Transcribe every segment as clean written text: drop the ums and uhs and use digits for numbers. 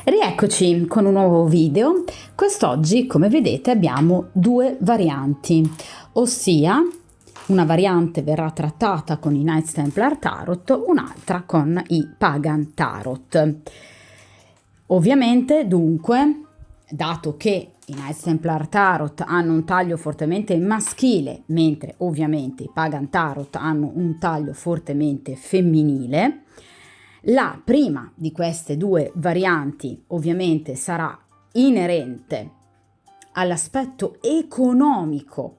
Rieccoci con un nuovo video. Quest'oggi, come vedete, abbiamo due varianti, ossia una variante verrà trattata con i Knights Templar Tarot, un'altra con i Pagan Tarot. Ovviamente, dunque, dato che i Knights Templar Tarot hanno un taglio fortemente maschile, mentre ovviamente i Pagan Tarot hanno un taglio fortemente femminile, la prima di queste due varianti ovviamente sarà inerente all'aspetto economico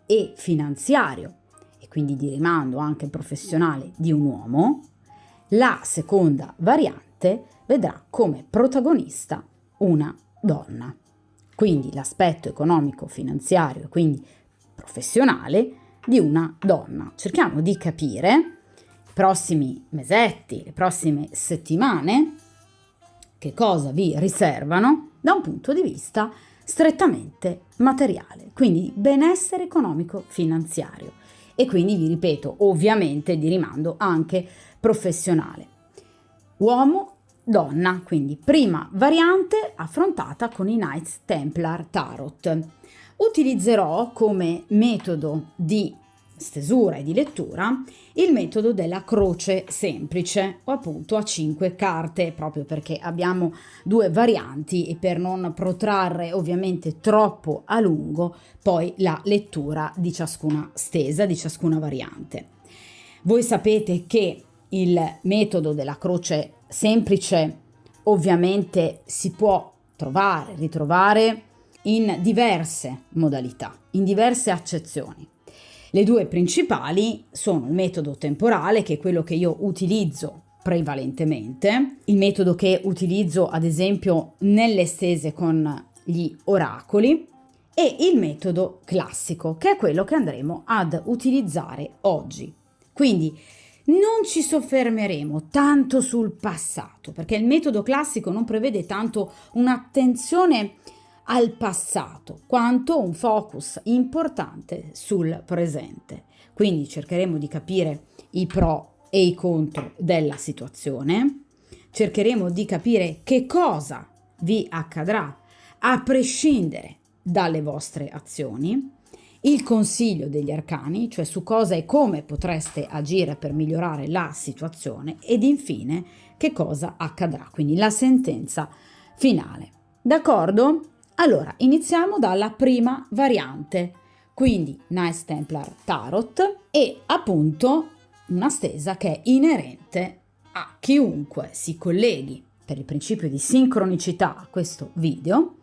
e finanziario e quindi di rimando anche professionale di un uomo. La seconda variante vedrà come protagonista una donna, quindi l'aspetto economico, finanziario e quindi professionale di una donna. Cerchiamo di capire prossimi mesetti, le prossime settimane, che cosa vi riservano da un punto di vista strettamente materiale, quindi benessere economico finanziario e quindi vi ripeto ovviamente di rimando anche professionale. Uomo, donna, quindi prima variante affrontata con i Knights Templar Tarot. Utilizzerò come metodo di stesura e di lettura il metodo della croce semplice o appunto a 5 carte, proprio perché abbiamo due varianti e per non protrarre ovviamente troppo a lungo poi la lettura di ciascuna stesa, di ciascuna variante. Voi sapete che il metodo della croce semplice ovviamente si può trovare, ritrovare in diverse modalità, in diverse accezioni. Le due principali sono il metodo temporale, che è quello che io utilizzo prevalentemente, il metodo che utilizzo ad esempio nelle stese con gli oracoli, e il metodo classico, che è quello che andremo ad utilizzare oggi. Quindi non ci soffermeremo tanto sul passato, perché il metodo classico non prevede tanto un'attenzione al passato, quanto un focus importante sul presente. Quindi cercheremo di capire i pro e i contro della situazione, cercheremo di capire che cosa vi accadrà a prescindere dalle vostre azioni, il consiglio degli arcani, cioè su cosa e come potreste agire per migliorare la situazione, ed infine che cosa accadrà, quindi la sentenza finale. D'accordo? Allora, iniziamo dalla prima variante, quindi Knights Templar Tarot e appunto una stesa che è inerente a chiunque si colleghi per il principio di sincronicità a questo video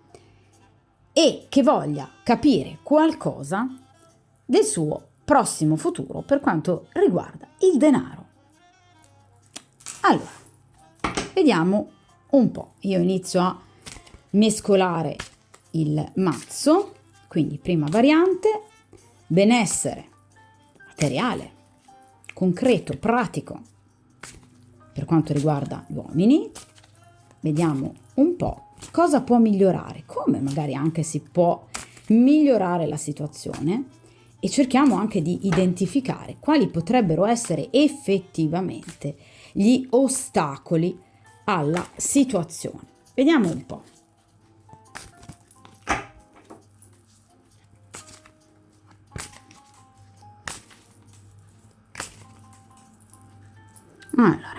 e che voglia capire qualcosa del suo prossimo futuro per quanto riguarda il denaro. Allora, vediamo un po'. Io inizio a mescolare il mazzo, quindi prima variante, benessere materiale, concreto, pratico per quanto riguarda gli uomini. Vediamo un po' cosa può migliorare, come magari anche si può migliorare la situazione e cerchiamo anche di identificare quali potrebbero essere effettivamente gli ostacoli alla situazione. Vediamo un po'. Allora,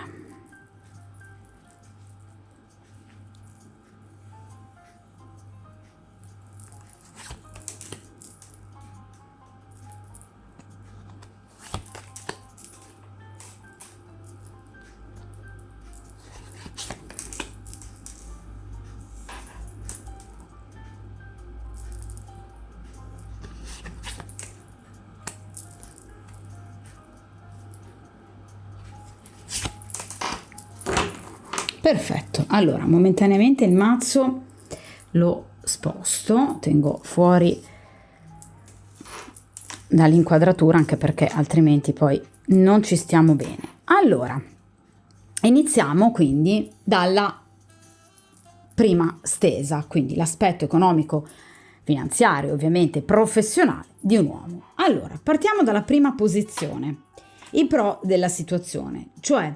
perfetto. Allora, momentaneamente il mazzo lo sposto, tengo fuori dall'inquadratura anche perché altrimenti poi non ci stiamo bene. Allora, iniziamo quindi dalla prima stesa, quindi l'aspetto economico, finanziario, ovviamente professionale di un uomo. Allora, partiamo dalla prima posizione, i pro della situazione, cioè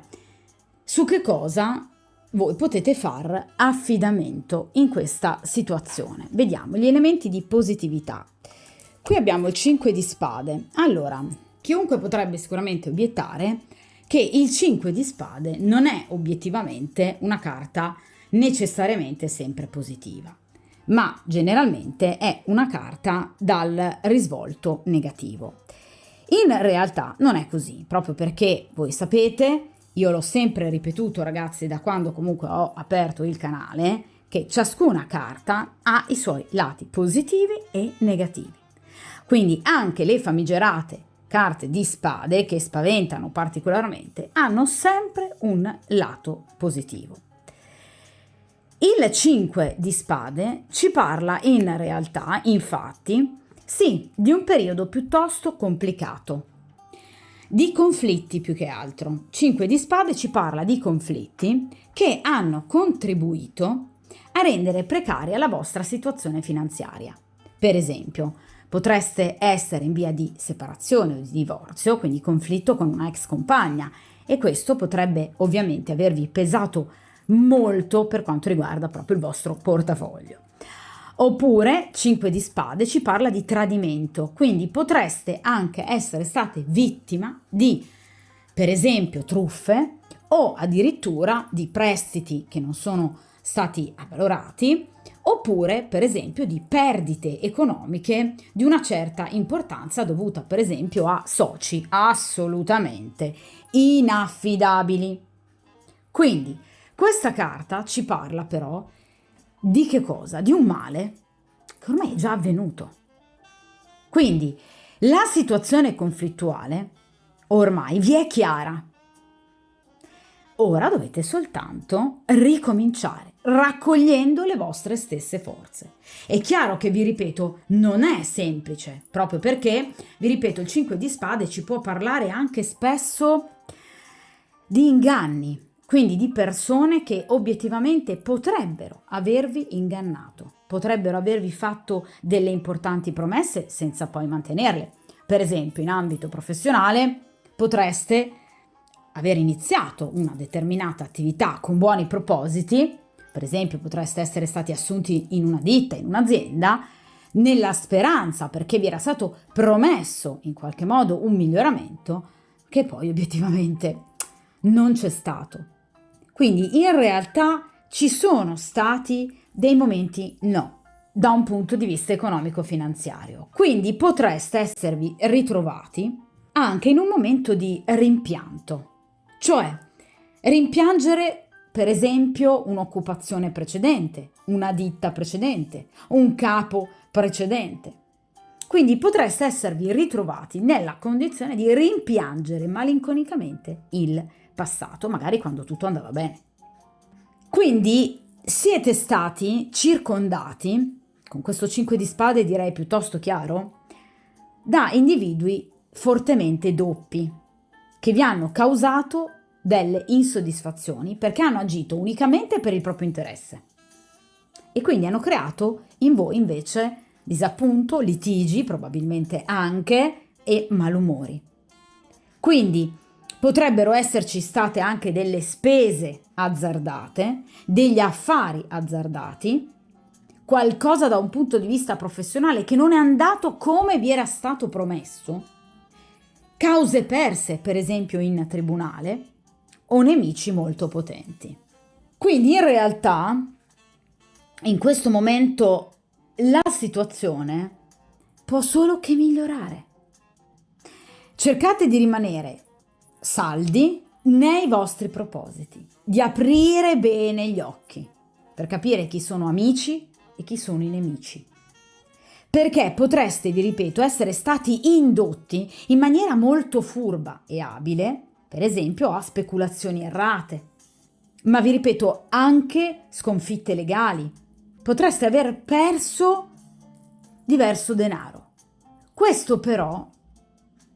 su che cosa voi potete far affidamento in questa situazione. Vediamo gli elementi di positività. Qui abbiamo il 5 di spade. Allora, chiunque potrebbe sicuramente obiettare che il 5 di spade non è obiettivamente una carta necessariamente sempre positiva, ma generalmente è una carta dal risvolto negativo. In realtà non è così, proprio perché voi sapete, io l'ho sempre ripetuto ragazzi da quando comunque ho aperto il canale, che ciascuna carta ha i suoi lati positivi e negativi. Quindi anche le famigerate carte di spade che spaventano particolarmente hanno sempre un lato positivo. Il 5 di spade ci parla in realtà, infatti, sì, di un periodo piuttosto complicato, di conflitti più che altro. 5 di spade ci parla di conflitti che hanno contribuito a rendere precaria la vostra situazione finanziaria. Per esempio, potreste essere in via di separazione o di divorzio, quindi conflitto con una ex compagna, e questo potrebbe ovviamente avervi pesato molto per quanto riguarda proprio il vostro portafoglio. Oppure 5 di spade ci parla di tradimento, quindi potreste anche essere state vittima di, per esempio, truffe o addirittura di prestiti che non sono stati avvalorati, oppure per esempio di perdite economiche di una certa importanza dovuta per esempio a soci assolutamente inaffidabili. Quindi questa carta ci parla però di che cosa? Di un male che ormai è già avvenuto. Quindi la situazione conflittuale ormai vi è chiara. Ora dovete soltanto ricominciare, raccogliendo le vostre stesse forze. È chiaro che, vi ripeto, non è semplice, proprio perché, vi ripeto, il 5 di spade ci può parlare anche spesso di inganni, quindi di persone che obiettivamente potrebbero avervi ingannato, potrebbero avervi fatto delle importanti promesse senza poi mantenerle. Per esempio, in ambito professionale potreste aver iniziato una determinata attività con buoni propositi, per esempio potreste essere stati assunti in una ditta, in un'azienda, nella speranza, perché vi era stato promesso in qualche modo un miglioramento, che poi obiettivamente non c'è stato. Quindi in realtà ci sono stati dei momenti no, da un punto di vista economico-finanziario. Quindi potreste esservi ritrovati anche in un momento di rimpianto. Cioè, rimpiangere per esempio un'occupazione precedente, una ditta precedente, un capo precedente. Quindi potreste esservi ritrovati nella condizione di rimpiangere malinconicamente il passato, magari quando tutto andava bene. Quindi siete stati circondati, con questo 5 di spade direi piuttosto chiaro, da individui fortemente doppi, che vi hanno causato delle insoddisfazioni perché hanno agito unicamente per il proprio interesse e quindi hanno creato in voi invece disappunto, litigi probabilmente anche e malumori. Quindi potrebbero esserci state anche delle spese azzardate, degli affari azzardati, qualcosa da un punto di vista professionale che non è andato come vi era stato promesso, cause perse, per esempio in tribunale, o nemici molto potenti. Quindi in realtà, in questo momento, la situazione può solo che migliorare. Cercate di rimanere saldi nei vostri propositi, di aprire bene gli occhi, per capire chi sono amici e chi sono i nemici. Perché potreste, vi ripeto, essere stati indotti in maniera molto furba e abile, per esempio a speculazioni errate, ma vi ripeto anche sconfitte legali. Potreste aver perso diverso denaro. Questo però,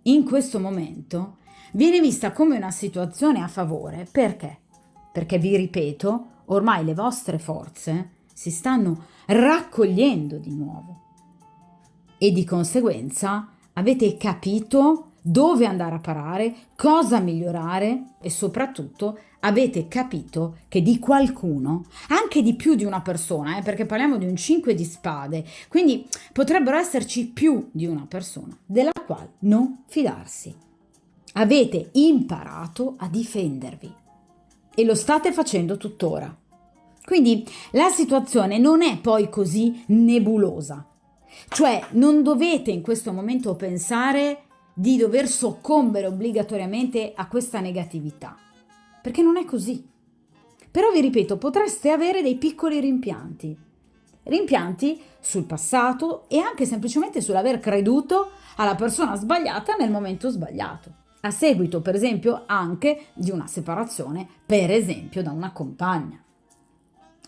in questo momento, viene vista come una situazione a favore. Perché? Perché, vi ripeto, ormai le vostre forze si stanno raccogliendo di nuovo. E di conseguenza avete capito dove andare a parare, cosa migliorare e soprattutto avete capito che di qualcuno, anche di più di una persona, perché parliamo di un 5 di spade, quindi potrebbero esserci più di una persona della quale non fidarsi. Avete imparato a difendervi e lo state facendo tuttora. Quindi la situazione non è poi così nebulosa, cioè non dovete in questo momento pensare di dover soccombere obbligatoriamente a questa negatività, perché non è così. Però vi ripeto, potreste avere dei piccoli rimpianti sul passato e anche semplicemente sull'aver creduto alla persona sbagliata nel momento sbagliato, a seguito per esempio anche di una separazione, per esempio da una compagna.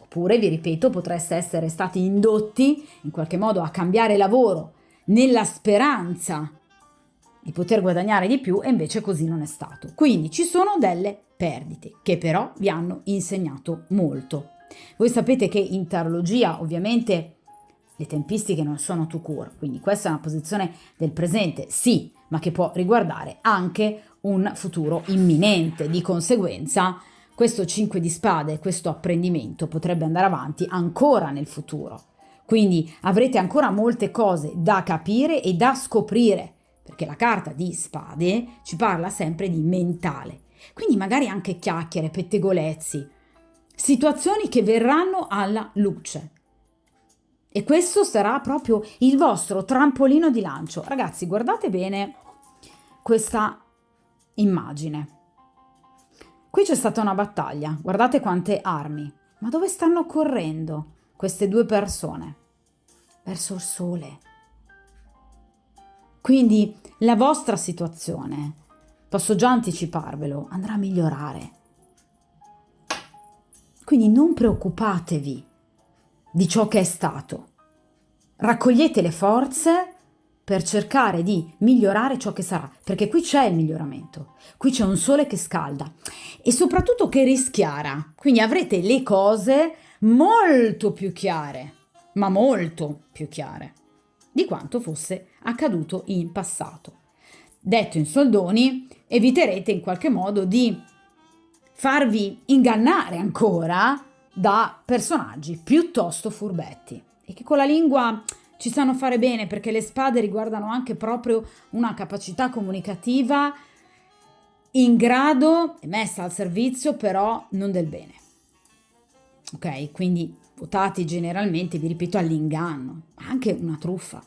Oppure, vi ripeto, potreste essere stati indotti in qualche modo a cambiare lavoro nella speranza di poter guadagnare di più e invece così non è stato. Quindi ci sono delle perdite che però vi hanno insegnato molto. Voi sapete che in tarologia ovviamente le tempistiche non sono tout court, quindi questa è una posizione del presente, sì, ma che può riguardare anche un futuro imminente. Di conseguenza questo 5 di spade, questo apprendimento potrebbe andare avanti ancora nel futuro. Quindi avrete ancora molte cose da capire e da scoprire, perché la carta di spade ci parla sempre di mentale. Quindi magari anche chiacchiere, pettegolezzi, situazioni che verranno alla luce. E questo sarà proprio il vostro trampolino di lancio. Ragazzi, guardate bene questa immagine. Qui c'è stata una battaglia, guardate quante armi. Ma dove stanno correndo queste due persone? Verso il sole. Quindi la vostra situazione, posso già anticiparvelo, andrà a migliorare. Quindi non preoccupatevi di ciò che è stato. Raccogliete le forze per cercare di migliorare ciò che sarà, perché qui c'è il miglioramento, qui c'è un sole che scalda e soprattutto che rischiara, quindi avrete le cose molto più chiare, ma molto più chiare di quanto fosse accaduto in passato. Detto in soldoni, eviterete in qualche modo di farvi ingannare ancora da personaggi piuttosto furbetti e che con la lingua ci sanno fare bene, perché le spade riguardano anche proprio una capacità comunicativa in grado e messa al servizio però non del bene. Ok? Quindi votati generalmente, vi ripeto, all'inganno, anche una truffa,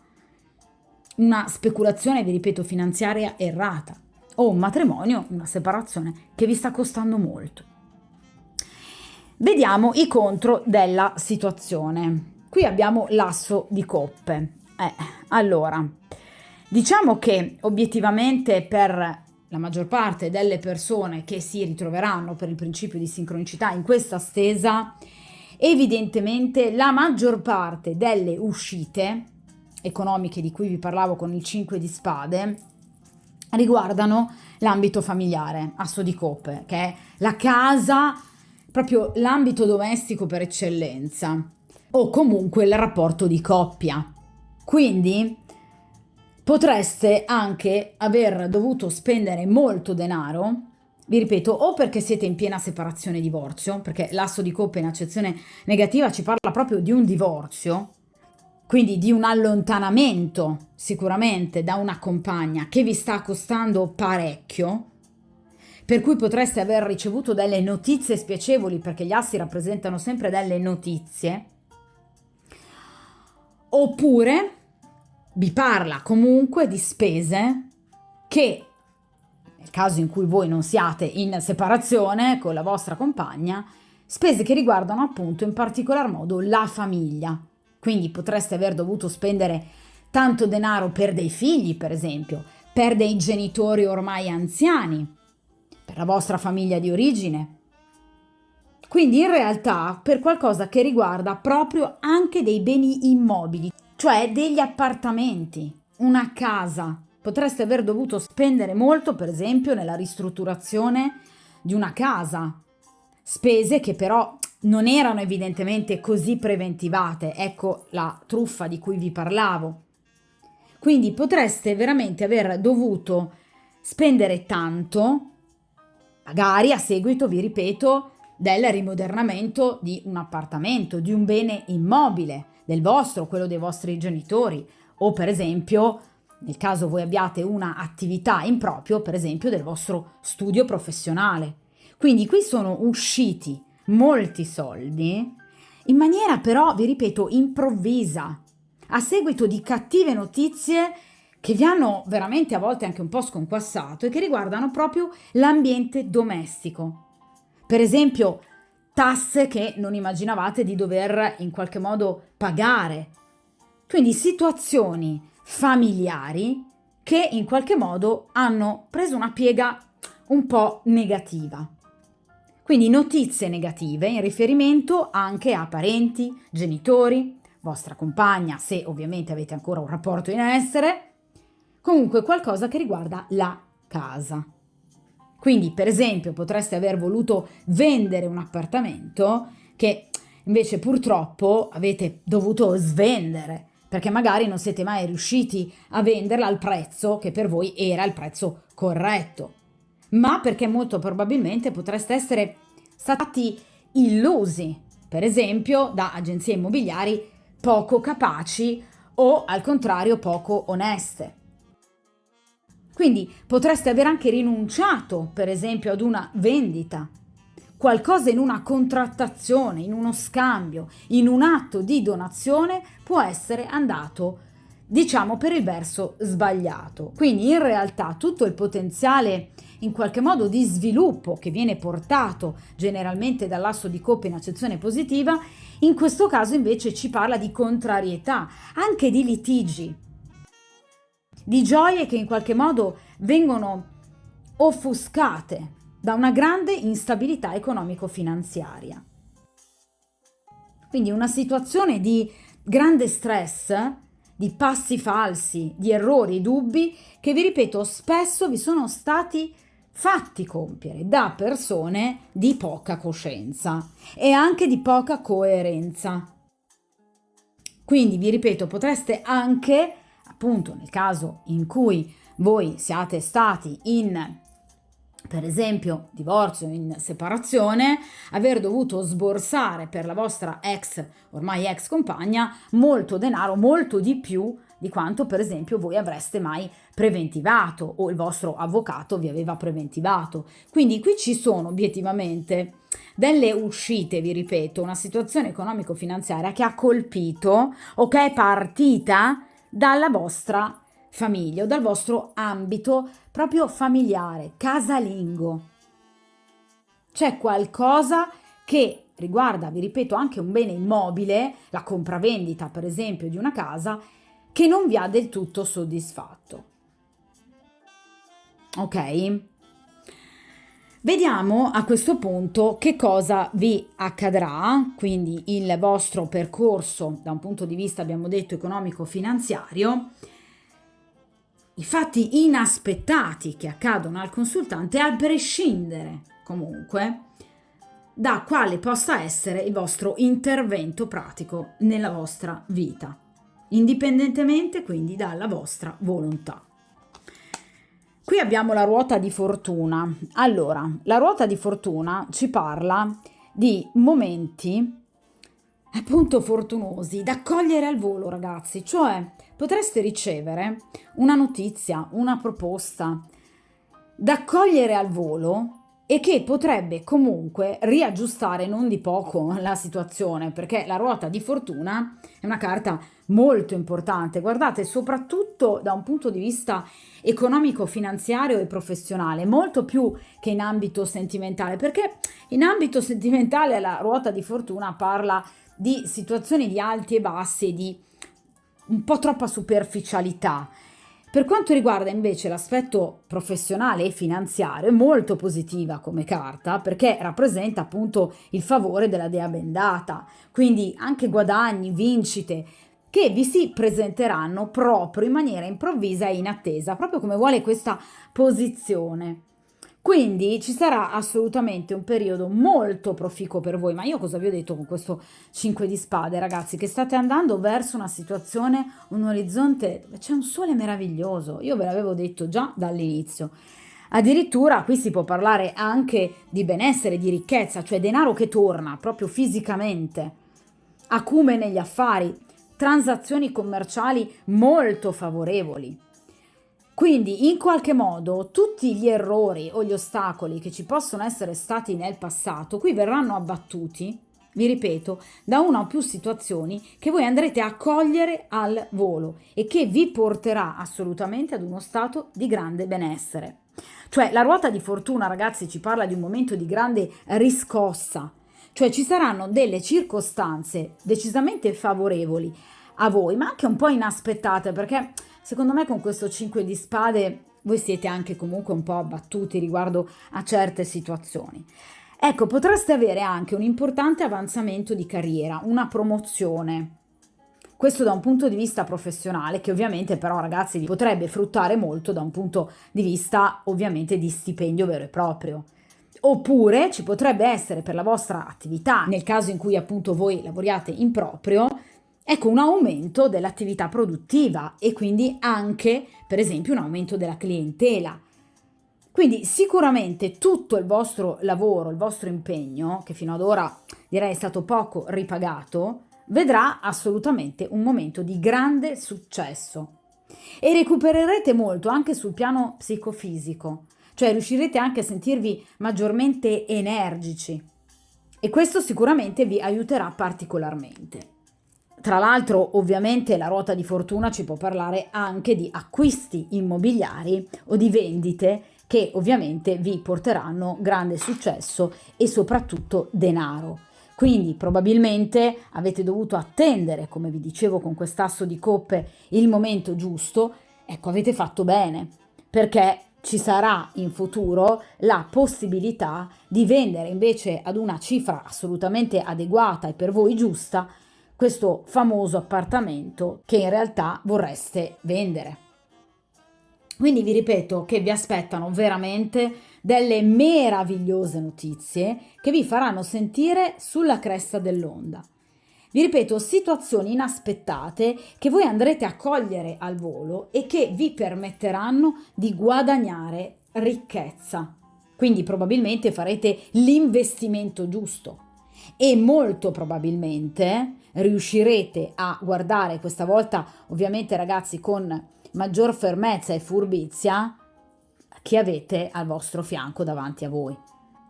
una speculazione, vi ripeto, finanziaria errata o un matrimonio, una separazione che vi sta costando molto. Vediamo i contro della situazione. Qui abbiamo l'asso di coppe. Allora, diciamo che obiettivamente per la maggior parte delle persone che si ritroveranno per il principio di sincronicità in questa stesa, evidentemente la maggior parte delle uscite economiche di cui vi parlavo con il 5 di spade riguardano l'ambito familiare, asso di coppe, che è la casa, proprio l'ambito domestico per eccellenza, o comunque il rapporto di coppia. Quindi potreste anche aver dovuto spendere molto denaro, vi ripeto, o perché siete in piena separazione e divorzio, perché l'asso di coppe in accezione negativa ci parla proprio di un divorzio, quindi di un allontanamento sicuramente da una compagna che vi sta costando parecchio, per cui potreste aver ricevuto delle notizie spiacevoli, perché gli assi rappresentano sempre delle notizie, oppure vi parla comunque di spese che, nel caso in cui voi non siate in separazione con la vostra compagna, spese che riguardano appunto in particolar modo la famiglia. Quindi potreste aver dovuto spendere tanto denaro per dei figli, per esempio, per dei genitori ormai anziani, per la vostra famiglia di origine. Quindi in realtà per qualcosa che riguarda proprio anche dei beni immobili, cioè degli appartamenti, una casa. Potreste aver dovuto spendere molto, per esempio, nella ristrutturazione di una casa. Spese che però non erano evidentemente così preventivate, ecco la truffa di cui vi parlavo. Quindi potreste veramente aver dovuto spendere tanto, magari a seguito, vi ripeto, del rimodernamento di un appartamento, di un bene immobile, del vostro, quello dei vostri genitori, o per esempio, nel caso voi abbiate una attività in proprio, per esempio del vostro studio professionale. Quindi qui sono usciti molti soldi in maniera però, vi ripeto, improvvisa, a seguito di cattive notizie che vi hanno veramente a volte anche un po' sconquassato e che riguardano proprio l'ambiente domestico. Per esempio, tasse che non immaginavate di dover in qualche modo pagare. Quindi situazioni familiari che in qualche modo hanno preso una piega un po' negativa. Quindi notizie negative in riferimento anche a parenti, genitori, vostra compagna, se ovviamente avete ancora un rapporto in essere, comunque qualcosa che riguarda la casa. Quindi, per esempio, potreste aver voluto vendere un appartamento che invece purtroppo avete dovuto svendere, perché magari non siete mai riusciti a venderla al prezzo che per voi era il prezzo corretto, ma perché molto probabilmente potreste essere stati illusi, per esempio, da agenzie immobiliari poco capaci o al contrario poco oneste. Quindi potreste aver anche rinunciato, per esempio, ad una vendita, qualcosa in una contrattazione, in uno scambio, in un atto di donazione può essere andato, diciamo, per il verso sbagliato. Quindi in realtà tutto il potenziale in qualche modo di sviluppo che viene portato generalmente dall'asso di coppia in accezione positiva, in questo caso invece ci parla di contrarietà, anche di litigi, di gioie che in qualche modo vengono offuscate da una grande instabilità economico-finanziaria. Quindi una situazione di grande stress, di passi falsi, di errori, dubbi che, vi ripeto, spesso vi sono stati fatti compiere da persone di poca coscienza e anche di poca coerenza. Quindi, vi ripeto, potreste anche, appunto, nel caso in cui voi siate stati in, per esempio, divorzio, in separazione, aver dovuto sborsare per la vostra ormai ex compagna, molto denaro, molto di più di quanto per esempio voi avreste mai preventivato o il vostro avvocato vi aveva preventivato. Quindi qui ci sono obiettivamente delle uscite, vi ripeto, una situazione economico-finanziaria che ha colpito o che è partita dalla vostra famiglia o dal vostro ambito proprio familiare, casalingo. C'è qualcosa che riguarda, vi ripeto, anche un bene immobile, la compravendita per esempio di una casa, che non vi ha del tutto soddisfatto. Ok? Vediamo a questo punto che cosa vi accadrà, quindi il vostro percorso da un punto di vista, abbiamo detto, economico-finanziario, i fatti inaspettati che accadono al consultante, a prescindere comunque da quale possa essere il vostro intervento pratico nella vostra vita, indipendentemente quindi dalla vostra volontà. Qui abbiamo la ruota di fortuna. Allora, la ruota di fortuna ci parla di momenti appunto fortunosi da cogliere al volo, ragazzi, cioè potreste ricevere una notizia, una proposta da cogliere al volo e che potrebbe comunque riaggiustare non di poco la situazione, perché la ruota di fortuna è una carta molto importante, guardate, soprattutto da un punto di vista economico, finanziario e professionale, molto più che in ambito sentimentale, perché in ambito sentimentale la ruota di fortuna parla di situazioni di alti e bassi e di un po' troppa superficialità. Per quanto riguarda invece l'aspetto professionale e finanziario, è molto positiva come carta perché rappresenta appunto il favore della dea bendata, quindi anche guadagni, vincite che vi si presenteranno proprio in maniera improvvisa e inattesa, proprio come vuole questa posizione. Quindi ci sarà assolutamente un periodo molto proficuo per voi, ma io cosa vi ho detto con questo 5 di spade, ragazzi? Che state andando verso una situazione, un orizzonte, c'è un sole meraviglioso, io ve l'avevo detto già dall'inizio. Addirittura qui si può parlare anche di benessere, di ricchezza, cioè denaro che torna proprio fisicamente, acume negli affari, transazioni commerciali molto favorevoli. Quindi in qualche modo tutti gli errori o gli ostacoli che ci possono essere stati nel passato qui verranno abbattuti, vi ripeto, da una o più situazioni che voi andrete a cogliere al volo e che vi porterà assolutamente ad uno stato di grande benessere. Cioè la ruota di fortuna, ragazzi, ci parla di un momento di grande riscossa, cioè ci saranno delle circostanze decisamente favorevoli a voi, ma anche un po' inaspettate, perché secondo me con questo 5 di spade voi siete anche comunque un po' abbattuti riguardo a certe situazioni. Ecco, potreste avere anche un importante avanzamento di carriera, una promozione. Questo da un punto di vista professionale, che ovviamente però, ragazzi, vi potrebbe fruttare molto da un punto di vista ovviamente di stipendio vero e proprio. Oppure ci potrebbe essere per la vostra attività, nel caso in cui appunto voi lavoriate in proprio, ecco un aumento dell'attività produttiva e quindi anche, per esempio, un aumento della clientela. Quindi sicuramente tutto il vostro lavoro, il vostro impegno, che fino ad ora direi è stato poco ripagato, vedrà assolutamente un momento di grande successo e recupererete molto anche sul piano psicofisico, cioè riuscirete anche a sentirvi maggiormente energici e questo sicuramente vi aiuterà particolarmente. Tra l'altro, ovviamente, la ruota di fortuna ci può parlare anche di acquisti immobiliari o di vendite che ovviamente vi porteranno grande successo e soprattutto denaro. Quindi probabilmente avete dovuto attendere, come vi dicevo con quest'asso di coppe, il momento giusto. Ecco, avete fatto bene, perché ci sarà in futuro la possibilità di vendere invece ad una cifra assolutamente adeguata e per voi giusta questo famoso appartamento che in realtà vorreste vendere. Quindi vi ripeto che vi aspettano veramente delle meravigliose notizie che vi faranno sentire sulla cresta dell'onda. Vi ripeto, situazioni inaspettate che voi andrete a cogliere al volo e che vi permetteranno di guadagnare ricchezza. Quindi probabilmente farete l'investimento giusto e molto probabilmente riuscirete a guardare questa volta, ovviamente ragazzi, con maggior fermezza e furbizia chi avete al vostro fianco davanti a voi.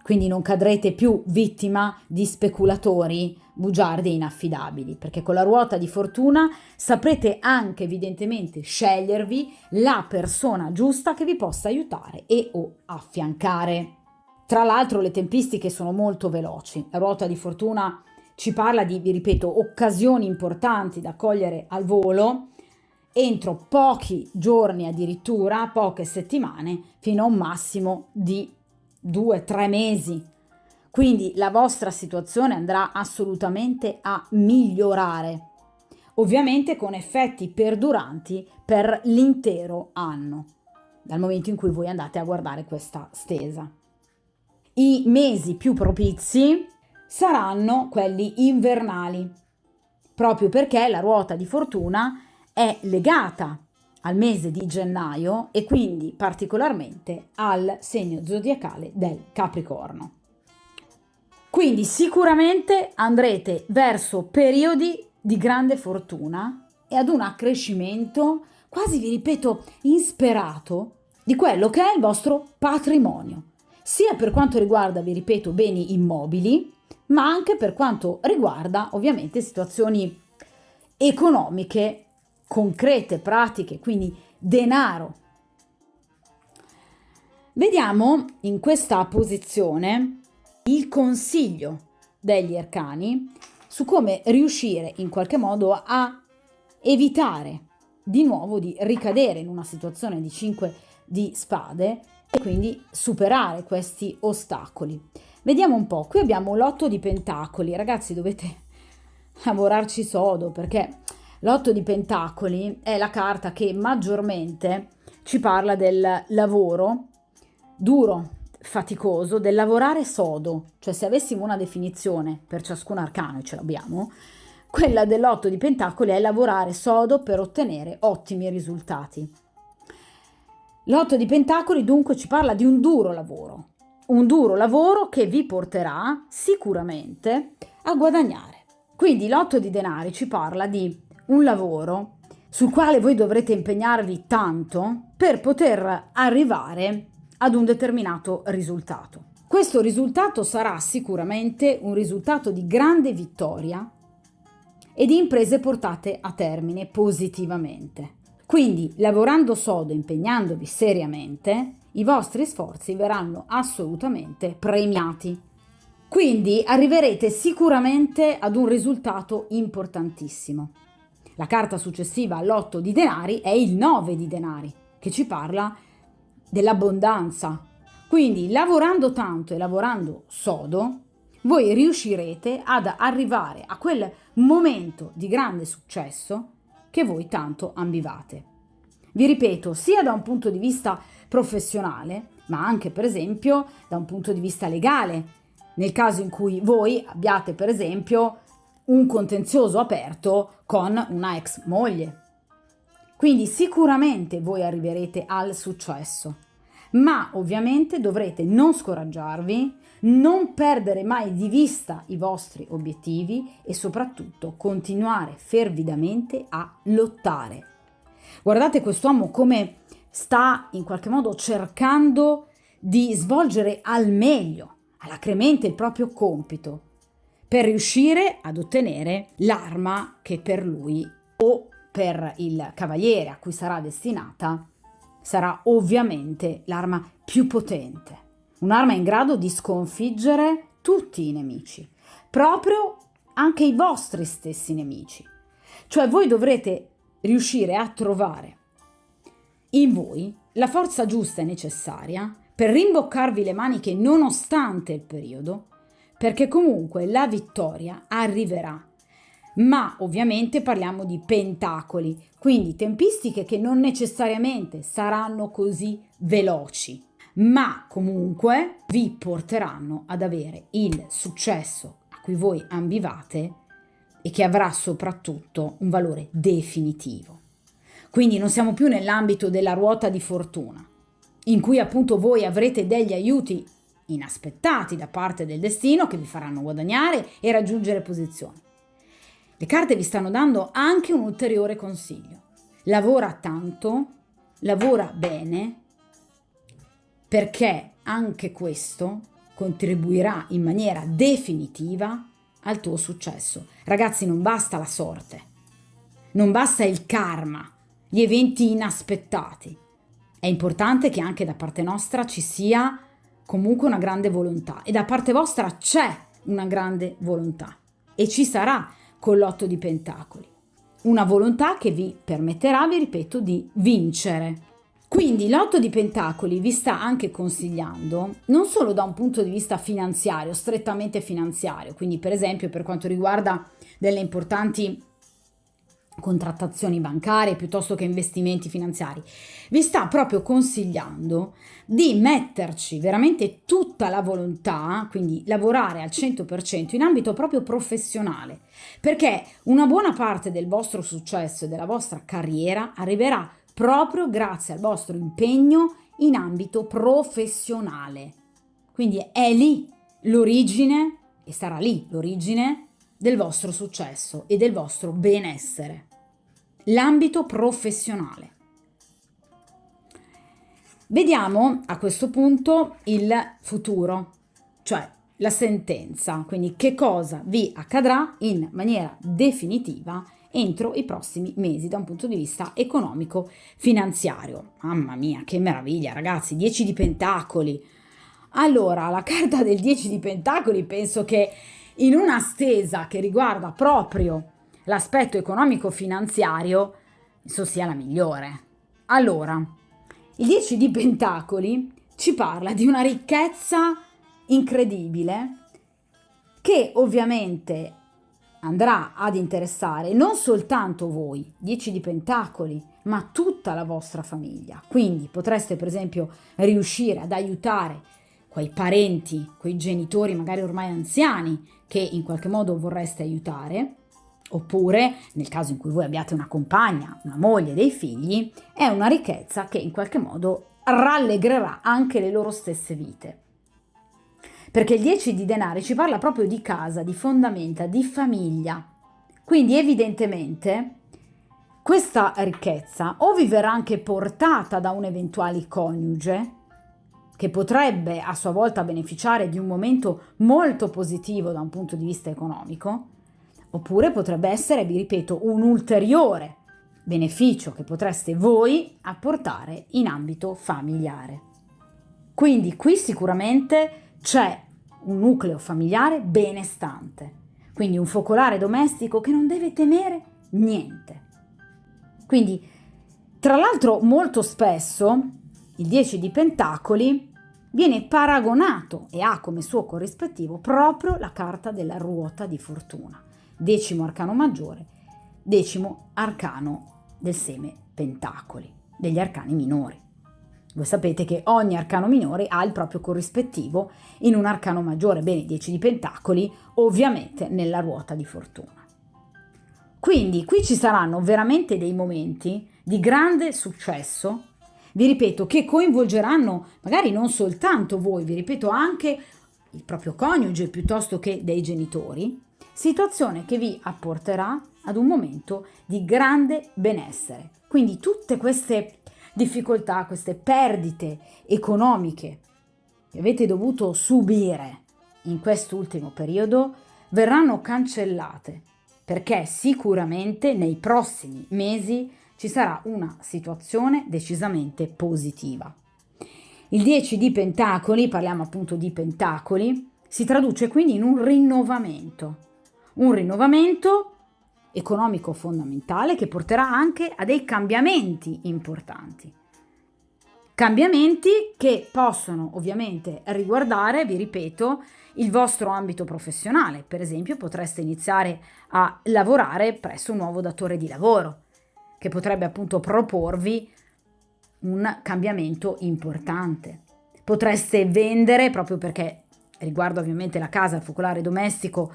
Quindi non cadrete più vittima di speculatori bugiardi e inaffidabili, perché con la ruota di fortuna saprete anche evidentemente scegliervi la persona giusta che vi possa aiutare e o affiancare. Tra l'altro le tempistiche sono molto veloci. La ruota di fortuna ci parla di, vi ripeto, occasioni importanti da cogliere al volo entro pochi giorni, addirittura poche settimane, fino a un massimo di 2-3 mesi. Quindi la vostra situazione andrà assolutamente a migliorare, ovviamente con effetti perduranti per l'intero anno, dal momento in cui voi andate a guardare questa stesa. I mesi più propizi saranno quelli invernali, proprio perché la ruota di fortuna è legata al mese di gennaio e quindi particolarmente al segno zodiacale del Capricorno. Quindi sicuramente andrete verso periodi di grande fortuna e ad un accrescimento, quasi vi ripeto, insperato di quello che è il vostro patrimonio, sia per quanto riguarda, vi ripeto, beni immobili, ma anche per quanto riguarda ovviamente situazioni economiche concrete, pratiche, quindi denaro. Vediamo in questa posizione il consiglio degli arcani su come riuscire in qualche modo a evitare di nuovo di ricadere in una situazione di 5 di spade e quindi superare questi ostacoli. Vediamo un po', qui abbiamo l'8 di pentacoli, ragazzi dovete lavorarci sodo perché l'8 di pentacoli è la carta che maggiormente ci parla del lavoro duro, faticoso del lavorare sodo, cioè se avessimo una definizione per ciascun arcano, e ce l'abbiamo, quella dell'8 di Pentacoli è lavorare sodo per ottenere ottimi risultati. L'8 di Pentacoli dunque ci parla di un duro lavoro che vi porterà sicuramente a guadagnare. Quindi l'8 di denari ci parla di un lavoro sul quale voi dovrete impegnarvi tanto per poter arrivare ad un determinato risultato. Questo risultato sarà sicuramente un risultato di grande vittoria e di imprese portate a termine positivamente. Quindi, lavorando sodo, impegnandovi seriamente, i vostri sforzi verranno assolutamente premiati. Quindi arriverete sicuramente ad un risultato importantissimo. La carta successiva all'8 di denari è il 9 di denari, che ci parla dell'abbondanza. Quindi, lavorando tanto e lavorando sodo, voi riuscirete ad arrivare a quel momento di grande successo che voi tanto ambivate. Vi ripeto, sia da un punto di vista professionale, ma anche per esempio da un punto di vista legale, nel caso in cui voi abbiate per esempio un contenzioso aperto con una ex moglie. Quindi sicuramente voi arriverete al successo, ma ovviamente dovrete non scoraggiarvi, non perdere mai di vista i vostri obiettivi e soprattutto continuare fervidamente a lottare. Guardate quest'uomo come sta in qualche modo cercando di svolgere al meglio, alacremente il proprio compito, per riuscire ad ottenere l'arma che per lui o per il cavaliere a cui sarà destinata sarà ovviamente l'arma più potente, un'arma in grado di sconfiggere tutti i nemici, proprio anche i vostri stessi nemici. Cioè voi dovrete riuscire a trovare in voi la forza giusta e necessaria per rimboccarvi le maniche nonostante il periodo, perché comunque la vittoria arriverà. Ma ovviamente parliamo di pentacoli, quindi tempistiche che non necessariamente saranno così veloci, ma comunque vi porteranno ad avere il successo a cui voi ambivate e che avrà soprattutto un valore definitivo. Quindi non siamo più nell'ambito della ruota di fortuna, in cui appunto voi avrete degli aiuti inaspettati da parte del destino che vi faranno guadagnare e raggiungere posizioni. Le carte vi stanno dando anche un ulteriore consiglio. Lavora tanto, lavora bene, perché anche questo contribuirà in maniera definitiva al tuo successo. Ragazzi, non basta la sorte, non basta il karma, gli eventi inaspettati. È importante che anche da parte nostra ci sia comunque una grande volontà e da parte vostra c'è una grande volontà e ci sarà con l'8 di Pentacoli. Una volontà che vi permetterà, vi ripeto, di vincere. Quindi l'8 di Pentacoli vi sta anche consigliando, non solo da un punto di vista finanziario, strettamente finanziario, quindi per esempio per quanto riguarda delle importanti contrattazioni bancarie piuttosto che investimenti finanziari, vi sta proprio consigliando di metterci veramente tutta la volontà, quindi lavorare al 100% in ambito proprio professionale, perché una buona parte del vostro successo e della vostra carriera arriverà proprio grazie al vostro impegno in ambito professionale. Quindi è lì l'origine e sarà lì l'origine del vostro successo e del vostro benessere. L'ambito professionale. Vediamo a questo punto il futuro, cioè la sentenza, quindi che cosa vi accadrà in maniera definitiva entro i prossimi mesi da un punto di vista economico-finanziario. Mamma mia, che meraviglia, ragazzi, 10 di Pentacoli. Allora, la carta del 10 di Pentacoli penso che in una stesa che riguarda proprio l'aspetto economico-finanziario, esso sia la migliore. Allora, il 10 di Pentacoli ci parla di una ricchezza incredibile che ovviamente andrà ad interessare non soltanto voi, 10 di Pentacoli, ma tutta la vostra famiglia. Quindi potreste per esempio riuscire ad aiutare quei parenti, quei genitori magari ormai anziani che in qualche modo vorreste aiutare, oppure nel caso in cui voi abbiate una compagna, una moglie, dei figli, è una ricchezza che in qualche modo rallegrerà anche le loro stesse vite. Perché il 10 di denari ci parla proprio di casa, di fondamenta, di famiglia. Quindi evidentemente questa ricchezza o vi verrà anche portata da un eventuale coniuge, che potrebbe a sua volta beneficiare di un momento molto positivo da un punto di vista economico, oppure potrebbe essere, vi ripeto, un ulteriore beneficio che potreste voi apportare in ambito familiare. Quindi qui sicuramente c'è un nucleo familiare benestante, quindi un focolare domestico che non deve temere niente. Quindi, tra l'altro, molto spesso il 10 di Pentacoli viene paragonato e ha come suo corrispettivo proprio la carta della ruota di fortuna, 10° arcano maggiore, 10° arcano del seme Pentacoli, degli arcani minori. Voi sapete che ogni arcano minore ha il proprio corrispettivo in un arcano maggiore, bene, 10 di Pentacoli ovviamente nella ruota di fortuna. Quindi qui ci saranno veramente dei momenti di grande successo, vi ripeto, che coinvolgeranno magari non soltanto voi, vi ripeto anche il proprio coniuge piuttosto che dei genitori, situazione che vi apporterà ad un momento di grande benessere. Quindi tutte queste difficoltà, queste perdite economiche che avete dovuto subire in quest'ultimo periodo verranno cancellate, perché sicuramente nei prossimi mesi ci sarà una situazione decisamente positiva. Il 10 di Pentacoli, parliamo appunto di Pentacoli, si traduce quindi in un rinnovamento economico fondamentale che porterà anche a dei cambiamenti importanti. Cambiamenti che possono ovviamente riguardare, vi ripeto, il vostro ambito professionale. Per esempio, potreste iniziare a lavorare presso un nuovo datore di lavoro che potrebbe appunto proporvi un cambiamento importante. Potreste vendere, proprio perché riguarda ovviamente la casa, il focolare domestico,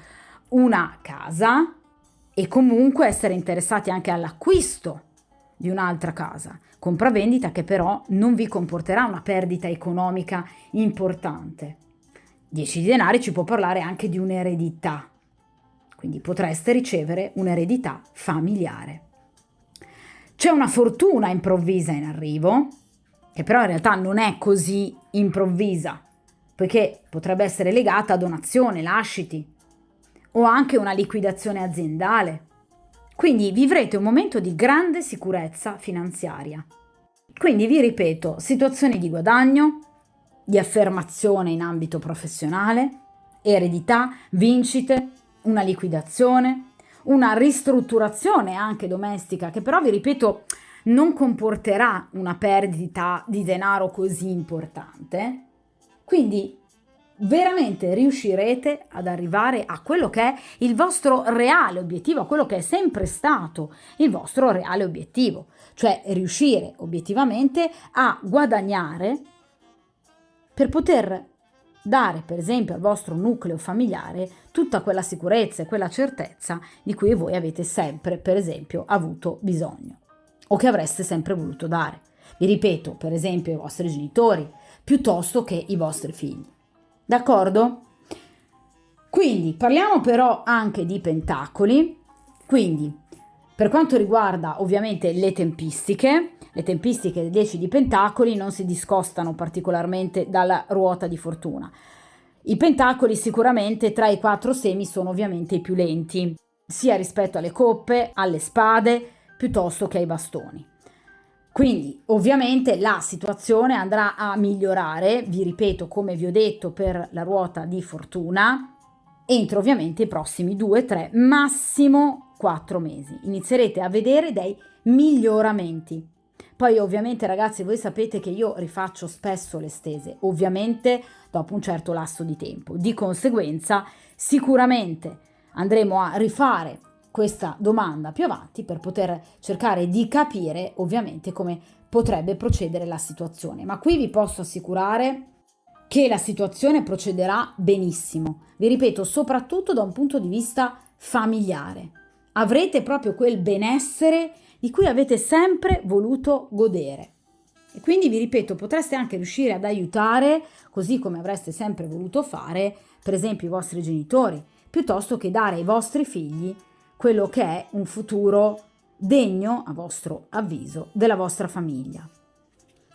una casa, e comunque essere interessati anche all'acquisto di un'altra casa, compravendita che però non vi comporterà una perdita economica importante. 10 di denari ci può parlare anche di un'eredità, quindi potreste ricevere un'eredità familiare. C'è una fortuna improvvisa in arrivo, che però in realtà non è così improvvisa, poiché potrebbe essere legata a donazione, lasciti, o anche una liquidazione aziendale. Quindi vivrete un momento di grande sicurezza finanziaria. Quindi vi ripeto, situazioni di guadagno, di affermazione in ambito professionale, eredità, vincite, una liquidazione, una ristrutturazione anche domestica che però vi ripeto non comporterà una perdita di denaro così importante. Quindi veramente riuscirete ad arrivare a quello che è il vostro reale obiettivo, a quello che è sempre stato il vostro reale obiettivo, cioè riuscire obiettivamente a guadagnare per poter dare per esempio al vostro nucleo familiare tutta quella sicurezza e quella certezza di cui voi avete sempre per esempio avuto bisogno o che avreste sempre voluto dare. Vi ripeto, per esempio ai vostri genitori piuttosto che i vostri figli. D'accordo? Quindi parliamo però anche di Pentacoli. Quindi per quanto riguarda ovviamente le tempistiche del 10 di Pentacoli non si discostano particolarmente dalla ruota di fortuna. I Pentacoli sicuramente tra i 4 semi sono ovviamente i più lenti, sia rispetto alle coppe, alle spade, piuttosto che ai bastoni. Quindi ovviamente la situazione andrà a migliorare, vi ripeto come vi ho detto per la ruota di fortuna, entro ovviamente i prossimi 2, 3, massimo 4 mesi. Inizierete a vedere dei miglioramenti. Poi ovviamente ragazzi voi sapete che io rifaccio spesso le stese, ovviamente dopo un certo lasso di tempo. Di conseguenza sicuramente andremo a rifare questa domanda più avanti per poter cercare di capire ovviamente come potrebbe procedere la situazione. Ma qui vi posso assicurare che la situazione procederà benissimo. Vi ripeto, soprattutto da un punto di vista familiare. Avrete proprio quel benessere di cui avete sempre voluto godere. E quindi vi ripeto, potreste anche riuscire ad aiutare, così come avreste sempre voluto fare, per esempio i vostri genitori, piuttosto che dare ai vostri figli quello che è un futuro degno, a vostro avviso, della vostra famiglia.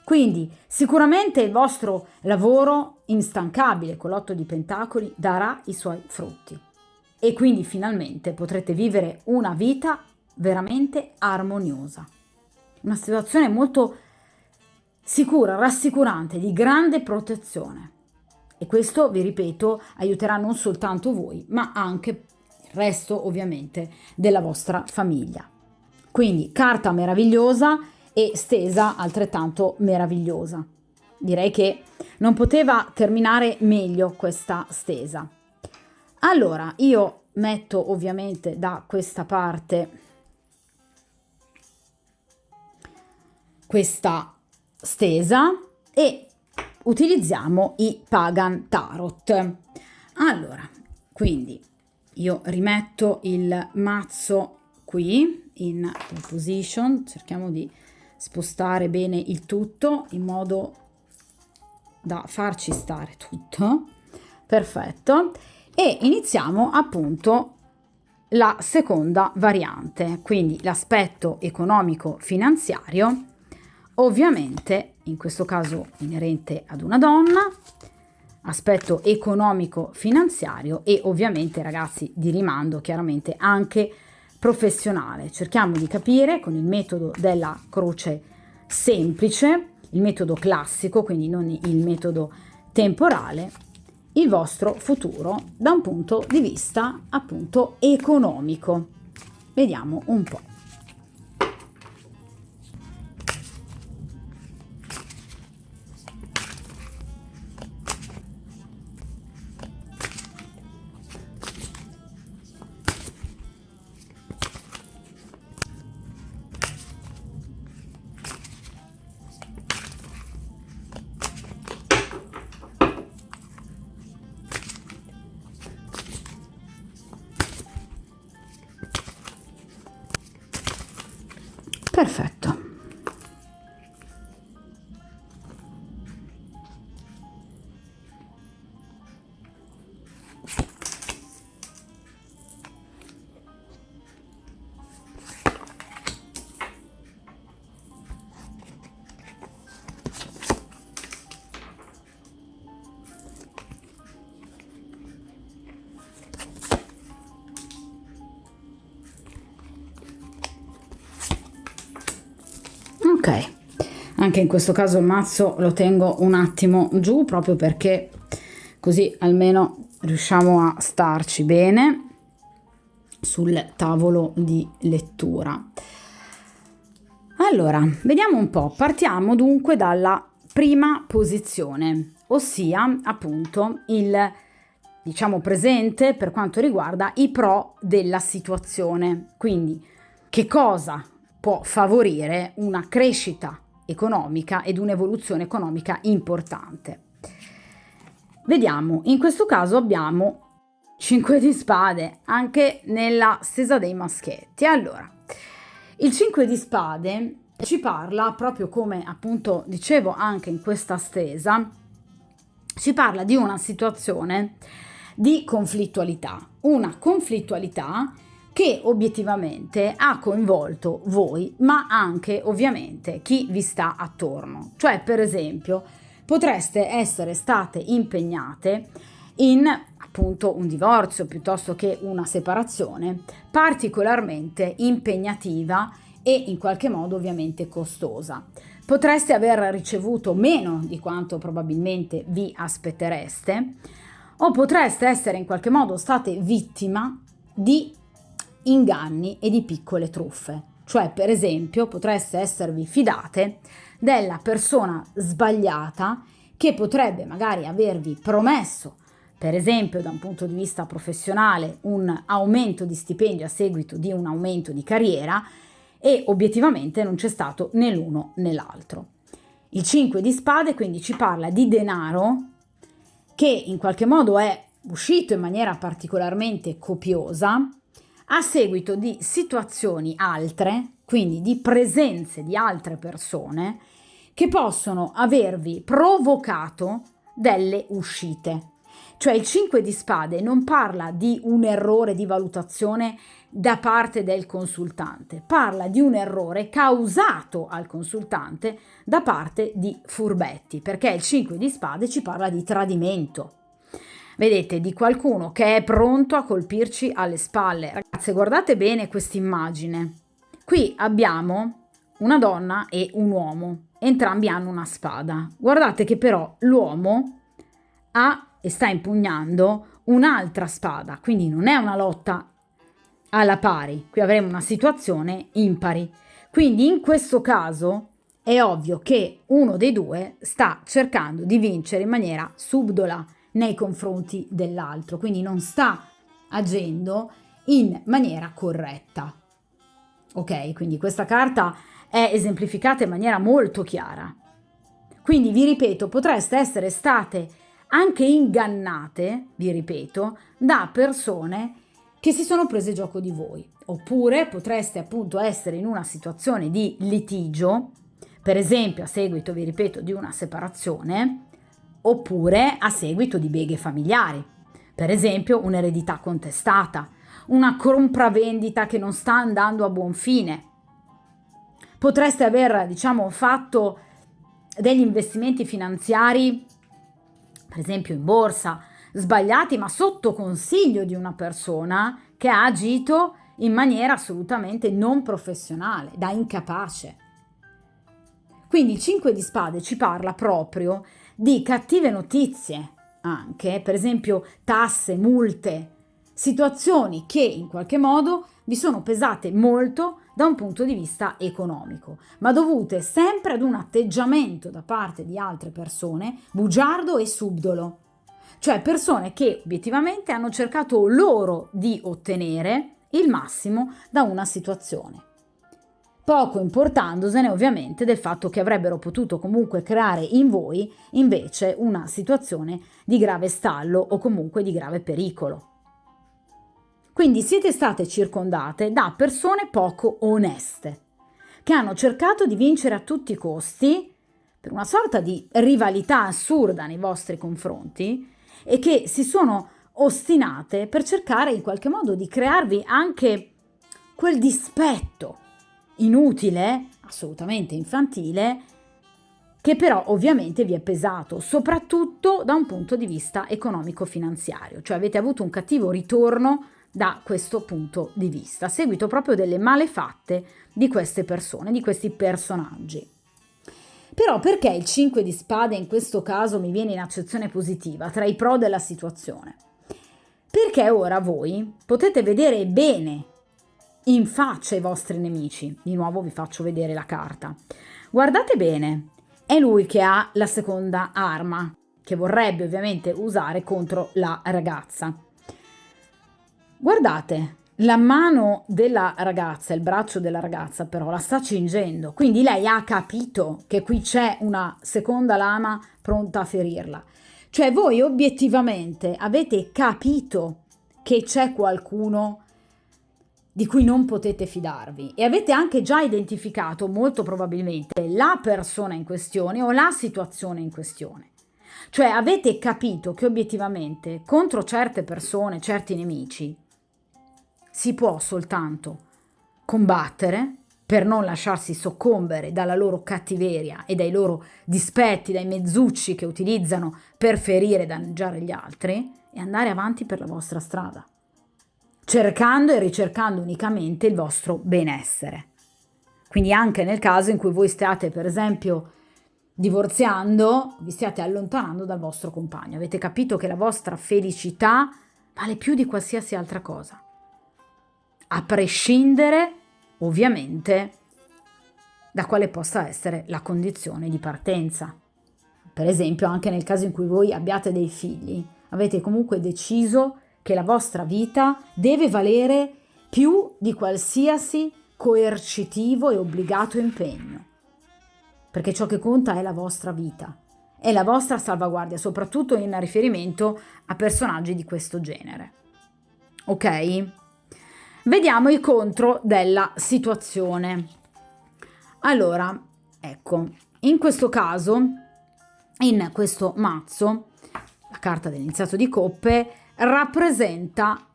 Quindi sicuramente il vostro lavoro instancabile con l'8 di Pentacoli darà i suoi frutti e quindi finalmente potrete vivere una vita veramente armoniosa. Una situazione molto sicura, rassicurante, di grande protezione. E questo, vi ripeto, aiuterà non soltanto voi, ma anche il resto, ovviamente, della vostra famiglia. Quindi carta meravigliosa e stesa altrettanto meravigliosa. Direi che non poteva terminare meglio questa stesa. Allora, io metto ovviamente da questa parte questa stesa e utilizziamo i Pagan Tarot. Allora, quindi io rimetto il mazzo qui in position, cerchiamo di spostare bene il tutto in modo da farci stare tutto. Perfetto. E iniziamo appunto la seconda variante, quindi l'aspetto economico finanziario, ovviamente in questo caso inerente ad una donna, aspetto economico finanziario e ovviamente, ragazzi, di rimando chiaramente anche professionale. Cerchiamo di capire con il metodo della croce semplice, il metodo classico, quindi non il metodo temporale, il vostro futuro da un punto di vista appunto economico. Vediamo un po'. Perfetto. Ok, anche in questo caso il mazzo lo tengo un attimo giù proprio perché così almeno riusciamo a starci bene sul tavolo di lettura. Allora, vediamo un po', partiamo dunque dalla prima posizione, ossia appunto il, diciamo, presente per quanto riguarda i pro della situazione, quindi che cosa può favorire una crescita economica ed un'evoluzione economica importante. Vediamo, in questo caso abbiamo 5 di spade, anche nella stesa dei maschietti. Allora, il 5 di spade ci parla, proprio come appunto dicevo anche in questa stesa, ci parla di una situazione di conflittualità, una conflittualità che obiettivamente ha coinvolto voi, ma anche ovviamente chi vi sta attorno. Cioè, per esempio, potreste essere state impegnate in appunto un divorzio piuttosto che una separazione particolarmente impegnativa e in qualche modo ovviamente costosa. Potreste aver ricevuto meno di quanto probabilmente vi aspettereste, o potreste essere in qualche modo state vittima di inganni e di piccole truffe. Cioè, per esempio, potreste esservi fidate della persona sbagliata che potrebbe magari avervi promesso, per esempio da un punto di vista professionale, un aumento di stipendio a seguito di un aumento di carriera e obiettivamente non c'è stato né l'uno né l'altro. Il 5 di spade quindi ci parla di denaro che in qualche modo è uscito in maniera particolarmente copiosa a seguito di situazioni altre, quindi di presenze di altre persone che possono avervi provocato delle uscite. Cioè il 5 di spade non parla di un errore di valutazione da parte del consultante, parla di un errore causato al consultante da parte di furbetti, perché il 5 di spade ci parla di tradimento. Vedete, di qualcuno che è pronto a colpirci alle spalle. Ragazze, guardate bene questa immagine. Qui abbiamo una donna e un uomo, entrambi hanno una spada. Guardate che però l'uomo ha e sta impugnando un'altra spada, quindi non è una lotta alla pari, qui avremo una situazione impari. Quindi in questo caso è ovvio che uno dei due sta cercando di vincere in maniera subdola nei confronti dell'altro, quindi non sta agendo in maniera corretta. Ok, quindi questa carta è esemplificata in maniera molto chiara. Quindi vi ripeto, potreste essere state anche ingannate, vi ripeto, da persone che si sono prese gioco di voi. Oppure potreste appunto essere in una situazione di litigio, per esempio a seguito, vi ripeto, di una separazione, oppure a seguito di beghe familiari, per esempio un'eredità contestata, una compravendita che non sta andando a buon fine. Potreste aver, fatto degli investimenti finanziari, per esempio in borsa, sbagliati, ma sotto consiglio di una persona che ha agito in maniera assolutamente non professionale, da incapace. Quindi il 5 di spade ci parla proprio di cattive notizie, anche, per esempio tasse, multe, situazioni che in qualche modo vi sono pesate molto da un punto di vista economico, ma dovute sempre ad un atteggiamento da parte di altre persone bugiardo e subdolo, cioè persone che obiettivamente hanno cercato loro di ottenere il massimo da una situazione, poco importandosene ovviamente del fatto che avrebbero potuto comunque creare in voi invece una situazione di grave stallo o comunque di grave pericolo. Quindi siete state circondate da persone poco oneste, che hanno cercato di vincere a tutti i costi per una sorta di rivalità assurda nei vostri confronti e che si sono ostinate per cercare in qualche modo di crearvi anche quel dispetto inutile, assolutamente infantile, che però ovviamente vi è pesato, soprattutto da un punto di vista economico-finanziario, cioè avete avuto un cattivo ritorno da questo punto di vista, a seguito proprio delle malefatte di queste persone, di questi personaggi. Però perché il 5 di spade in questo caso mi viene in accezione positiva, tra i pro della situazione? Perché ora voi potete vedere bene in faccia i vostri nemici. Di nuovo vi faccio vedere la carta. Guardate bene, è lui che ha la seconda arma, che vorrebbe ovviamente usare contro la ragazza. Guardate, la mano della ragazza, il braccio della ragazza però la sta cingendo, quindi lei ha capito che qui c'è una seconda lama pronta a ferirla. Cioè voi obiettivamente avete capito che c'è qualcuno di cui non potete fidarvi e avete anche già identificato molto probabilmente la persona in questione o la situazione in questione. Cioè avete capito che obiettivamente contro certe persone, certi nemici, si può soltanto combattere per non lasciarsi soccombere dalla loro cattiveria e dai loro dispetti, dai mezzucci che utilizzano per ferire e danneggiare gli altri e andare avanti per la vostra strada, cercando e ricercando unicamente il vostro benessere. Quindi anche nel caso in cui voi stiate, per esempio, divorziando, vi stiate allontanando dal vostro compagno, avete capito che la vostra felicità vale più di qualsiasi altra cosa, a prescindere ovviamente da quale possa essere la condizione di partenza. Per esempio, anche nel caso in cui voi abbiate dei figli, avete comunque deciso che la vostra vita deve valere più di qualsiasi coercitivo e obbligato impegno, perché ciò che conta è la vostra vita è la vostra salvaguardia, soprattutto in riferimento a personaggi di questo genere. Ok? Vediamo i contro della situazione. Allora, ecco, in questo caso, in questo mazzo, la carta dell'iniziato di coppe rappresenta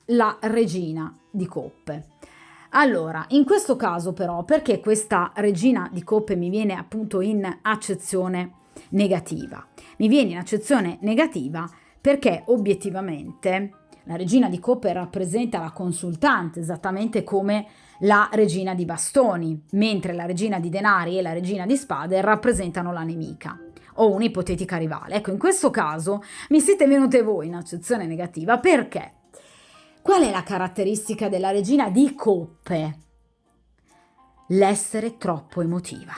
la regina di coppe. Allora, in questo caso però, perché questa regina di coppe mi viene appunto in accezione negativa? Mi viene in accezione negativa perché obiettivamente la regina di coppe rappresenta la consultante, esattamente come la regina di bastoni, mentre la regina di denari e la regina di spade rappresentano la nemica o un'ipotetica rivale. Ecco, in questo caso mi siete venute voi in accezione negativa perché? Qual è la caratteristica della regina di coppe? L'essere troppo emotiva,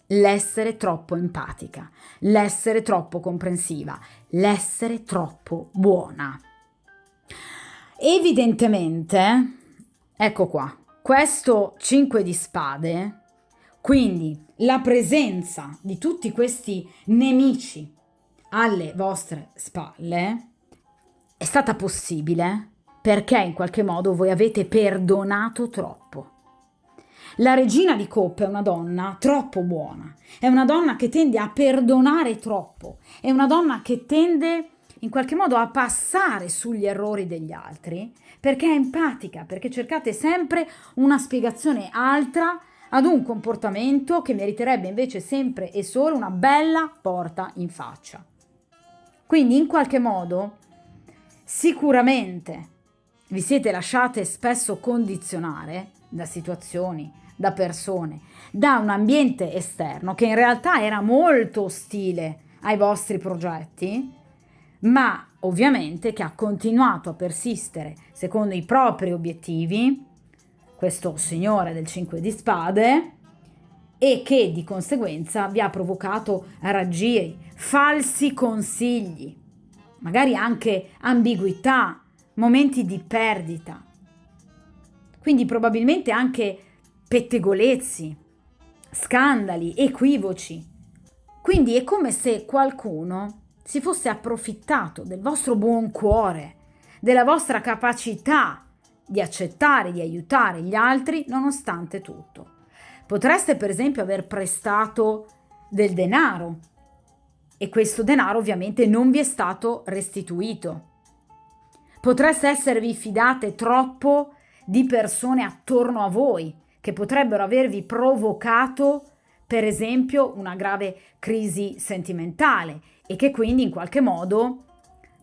l'essere troppo empatica, l'essere troppo comprensiva, l'essere troppo buona. Evidentemente, ecco qua, questo 5 di spade, quindi la presenza di tutti questi nemici alle vostre spalle è stata possibile perché in qualche modo voi avete perdonato troppo. La regina di coppe è una donna troppo buona, è una donna che tende a perdonare troppo, è una donna che tende in qualche modo a passare sugli errori degli altri perché è empatica, perché cercate sempre una spiegazione altra ad un comportamento che meriterebbe invece sempre e solo una bella porta in faccia. Quindi in qualche modo sicuramente vi siete lasciate spesso condizionare da situazioni, da persone, da un ambiente esterno che in realtà era molto ostile ai vostri progetti, ma ovviamente che ha continuato a persistere secondo i propri obiettivi, questo signore del 5 di spade, e che di conseguenza vi ha provocato raggiri, falsi consigli, magari anche ambiguità, momenti di perdita, quindi probabilmente anche pettegolezzi, scandali, equivoci. Quindi è come se qualcuno si fosse approfittato del vostro buon cuore, della vostra capacità di accettare, di aiutare gli altri nonostante tutto. Potreste per esempio aver prestato del denaro e questo denaro ovviamente non vi è stato restituito. Potreste esservi fidate troppo di persone attorno a voi che potrebbero avervi provocato per esempio una grave crisi sentimentale e che quindi in qualche modo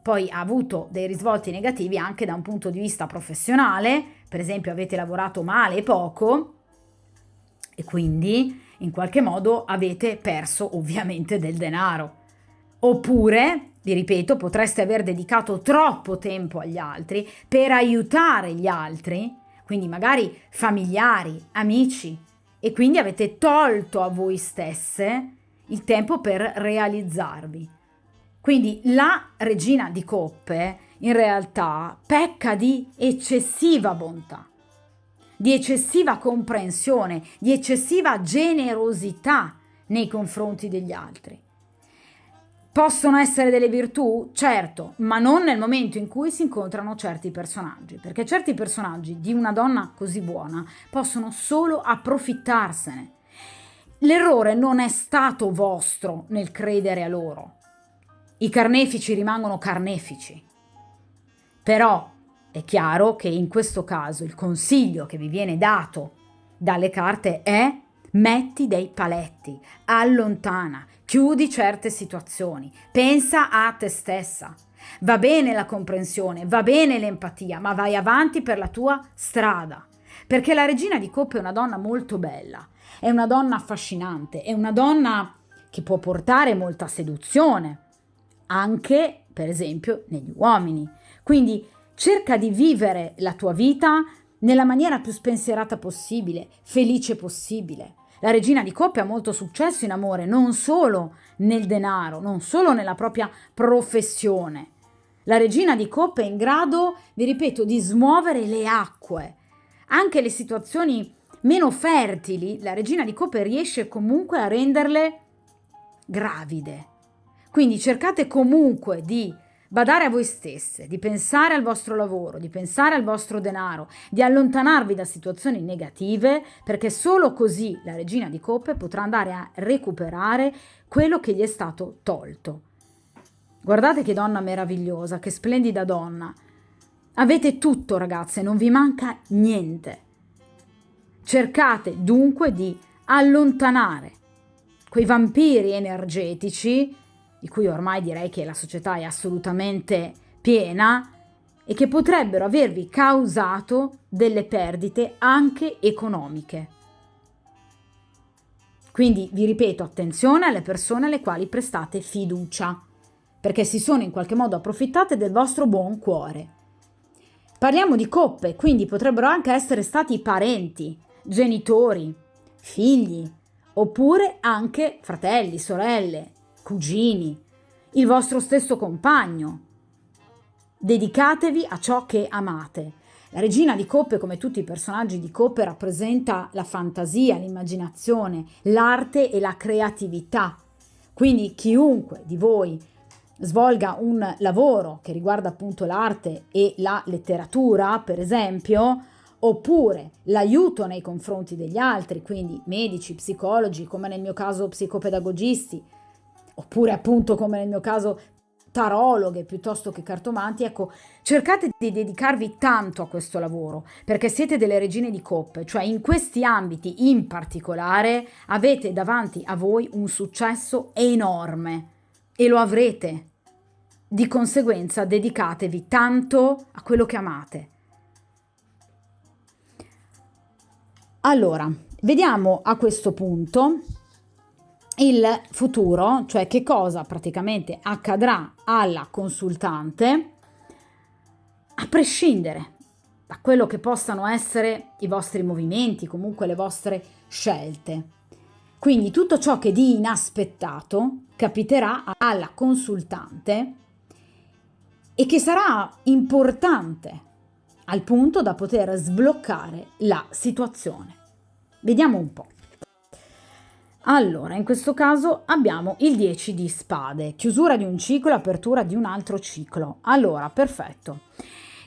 poi ha avuto dei risvolti negativi anche da un punto di vista professionale, per esempio avete lavorato male e poco e quindi in qualche modo avete perso ovviamente del denaro. Oppure, vi ripeto, potreste aver dedicato troppo tempo agli altri per aiutare gli altri, quindi magari familiari, amici, e quindi avete tolto a voi stesse il tempo per realizzarvi. Quindi la regina di coppe in realtà pecca di eccessiva bontà, di eccessiva comprensione, di eccessiva generosità nei confronti degli altri. Possono essere delle virtù? Certo, ma non nel momento in cui si incontrano certi personaggi, perché certi personaggi di una donna così buona possono solo approfittarsene. L'errore non è stato vostro nel credere a loro. I carnefici rimangono carnefici. Però è chiaro che in questo caso il consiglio che vi viene dato dalle carte è: metti dei paletti, allontana, chiudi certe situazioni, pensa a te stessa. Va bene la comprensione, va bene l'empatia, ma vai avanti per la tua strada. Perché la regina di coppe è una donna molto bella, è una donna affascinante, è una donna che può portare molta seduzione, anche per esempio negli uomini. Quindi cerca di vivere la tua vita nella maniera più spensierata possibile, felice possibile. La regina di coppe ha molto successo in amore, non solo nel denaro, non solo nella propria professione. La regina di coppe è in grado, vi ripeto, di smuovere le acque. Anche le situazioni meno fertili, la regina di coppe riesce comunque a renderle gravide. Quindi cercate comunque di badare a voi stesse, di pensare al vostro lavoro, di pensare al vostro denaro, di allontanarvi da situazioni negative, perché solo così la regina di coppe potrà andare a recuperare quello che gli è stato tolto. Guardate che donna meravigliosa, che splendida donna. Avete tutto, ragazze, non vi manca niente. Cercate dunque di allontanare quei vampiri energetici, di cui ormai direi che la società è assolutamente piena, e che potrebbero avervi causato delle perdite anche economiche. Quindi vi ripeto, attenzione alle persone alle quali prestate fiducia, perché si sono in qualche modo approfittate del vostro buon cuore. Parliamo di coppe, quindi potrebbero anche essere stati parenti, genitori, figli, oppure anche fratelli, sorelle, cugini, il vostro stesso compagno. Dedicatevi a ciò che amate. La regina di coppe, come tutti i personaggi di coppe, rappresenta la fantasia, l'immaginazione, l'arte e la creatività. Quindi chiunque di voi svolga un lavoro che riguarda appunto l'arte e la letteratura, per esempio, oppure l'aiuto nei confronti degli altri, quindi medici, psicologi, come nel mio caso psicopedagogisti, oppure appunto come nel mio caso tarologhe piuttosto che cartomanti, ecco, cercate di dedicarvi tanto a questo lavoro, perché siete delle regine di coppe, cioè in questi ambiti in particolare avete davanti a voi un successo enorme e lo avrete. Di conseguenza dedicatevi tanto a quello che amate. Allora, vediamo a questo punto il futuro, cioè che cosa praticamente accadrà alla consultante, a prescindere da quello che possano essere i vostri movimenti, comunque le vostre scelte. Quindi tutto ciò che di inaspettato capiterà alla consultante e che sarà importante al punto da poter sbloccare la situazione. Vediamo un po'. Allora, in questo caso abbiamo il 10 di spade, chiusura di un ciclo, apertura di un altro ciclo. Allora, perfetto.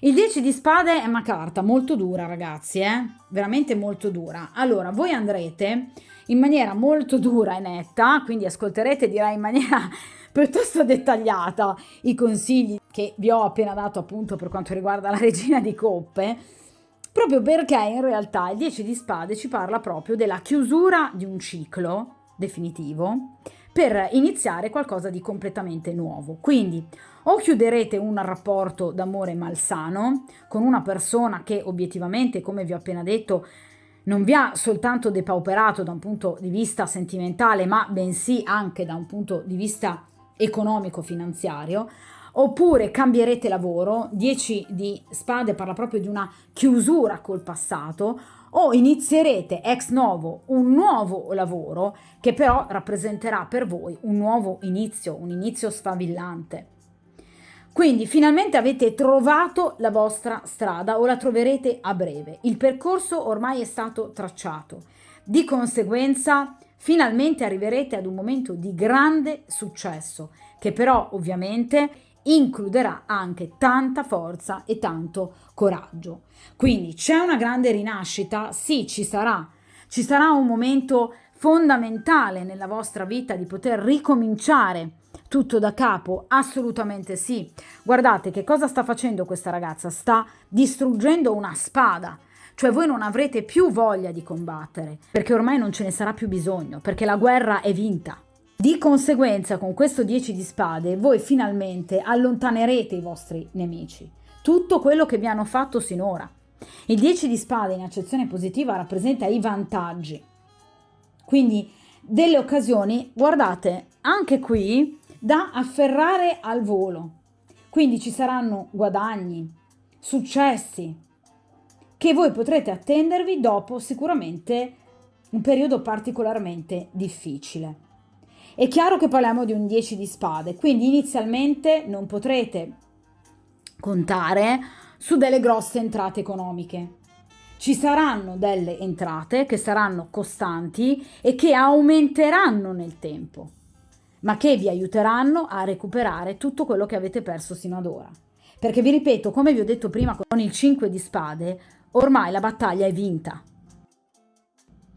Il 10 di spade è una carta molto dura, ragazzi, veramente molto dura. Allora, voi andrete in maniera molto dura e netta, quindi ascolterete, direi in maniera piuttosto dettagliata, i consigli che vi ho appena dato appunto per quanto riguarda la regina di coppe, proprio perché in realtà il 10 di spade ci parla proprio della chiusura di un ciclo definitivo per iniziare qualcosa di completamente nuovo. Quindi o chiuderete un rapporto d'amore malsano con una persona che obiettivamente, come vi ho appena detto, non vi ha soltanto depauperato da un punto di vista sentimentale, ma bensì anche da un punto di vista economico-finanziario, oppure cambierete lavoro. 10 di spade parla proprio di una chiusura col passato, o inizierete ex novo un nuovo lavoro che però rappresenterà per voi un nuovo inizio, un inizio sfavillante. Quindi finalmente avete trovato la vostra strada o la troverete a breve. Il percorso ormai è stato tracciato. Di conseguenza finalmente arriverete ad un momento di grande successo, che però ovviamente includerà anche tanta forza e tanto coraggio. Quindi c'è una grande rinascita? Sì, ci sarà. Ci sarà un momento fondamentale nella vostra vita di poter ricominciare tutto da capo? Assolutamente sì. Guardate che cosa sta facendo questa ragazza? Sta distruggendo una spada. Cioè voi non avrete più voglia di combattere, perché ormai non ce ne sarà più bisogno, perché la guerra è vinta. Di conseguenza, con questo 10 di spade, voi finalmente allontanerete i vostri nemici, tutto quello che vi hanno fatto sinora. Il 10 di spade in accezione positiva rappresenta i vantaggi. Quindi delle occasioni, guardate, anche qui da afferrare al volo. Quindi ci saranno guadagni, successi che voi potrete attendervi dopo sicuramente un periodo particolarmente difficile. È chiaro che parliamo di un 10 di spade, quindi inizialmente non potrete contare su delle grosse entrate economiche. Ci saranno delle entrate che saranno costanti e che aumenteranno nel tempo. ma che vi aiuteranno a recuperare tutto quello che avete perso sino ad ora. Perché vi ripeto, come vi ho detto prima con il 5 di spade, ormai la battaglia è vinta.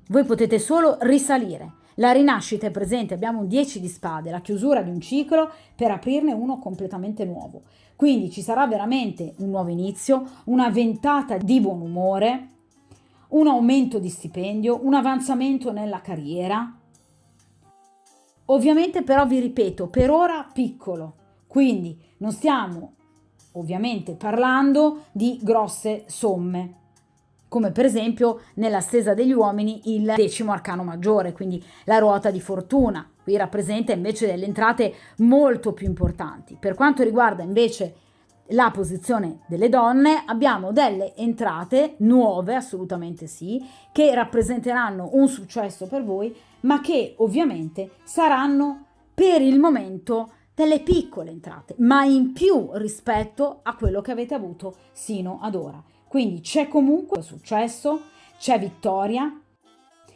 Voi potete solo risalire. La rinascita è presente, abbiamo un 10 di spade, la chiusura di un ciclo per aprirne uno completamente nuovo. Quindi ci sarà veramente un nuovo inizio, una ventata di buon umore, un aumento di stipendio, un avanzamento nella carriera. Ovviamente però vi ripeto, per ora piccolo, quindi non stiamo ovviamente parlando di grosse somme, come per esempio nella stesa degli uomini il 10° arcano maggiore, quindi la ruota di fortuna. Qui rappresenta invece delle entrate molto più importanti. Per quanto riguarda invece la posizione delle donne, abbiamo delle entrate nuove, assolutamente sì, che rappresenteranno un successo per voi, ma che ovviamente saranno per il momento delle piccole entrate, ma in più rispetto a quello che avete avuto sino ad ora. Quindi c'è comunque successo, c'è vittoria,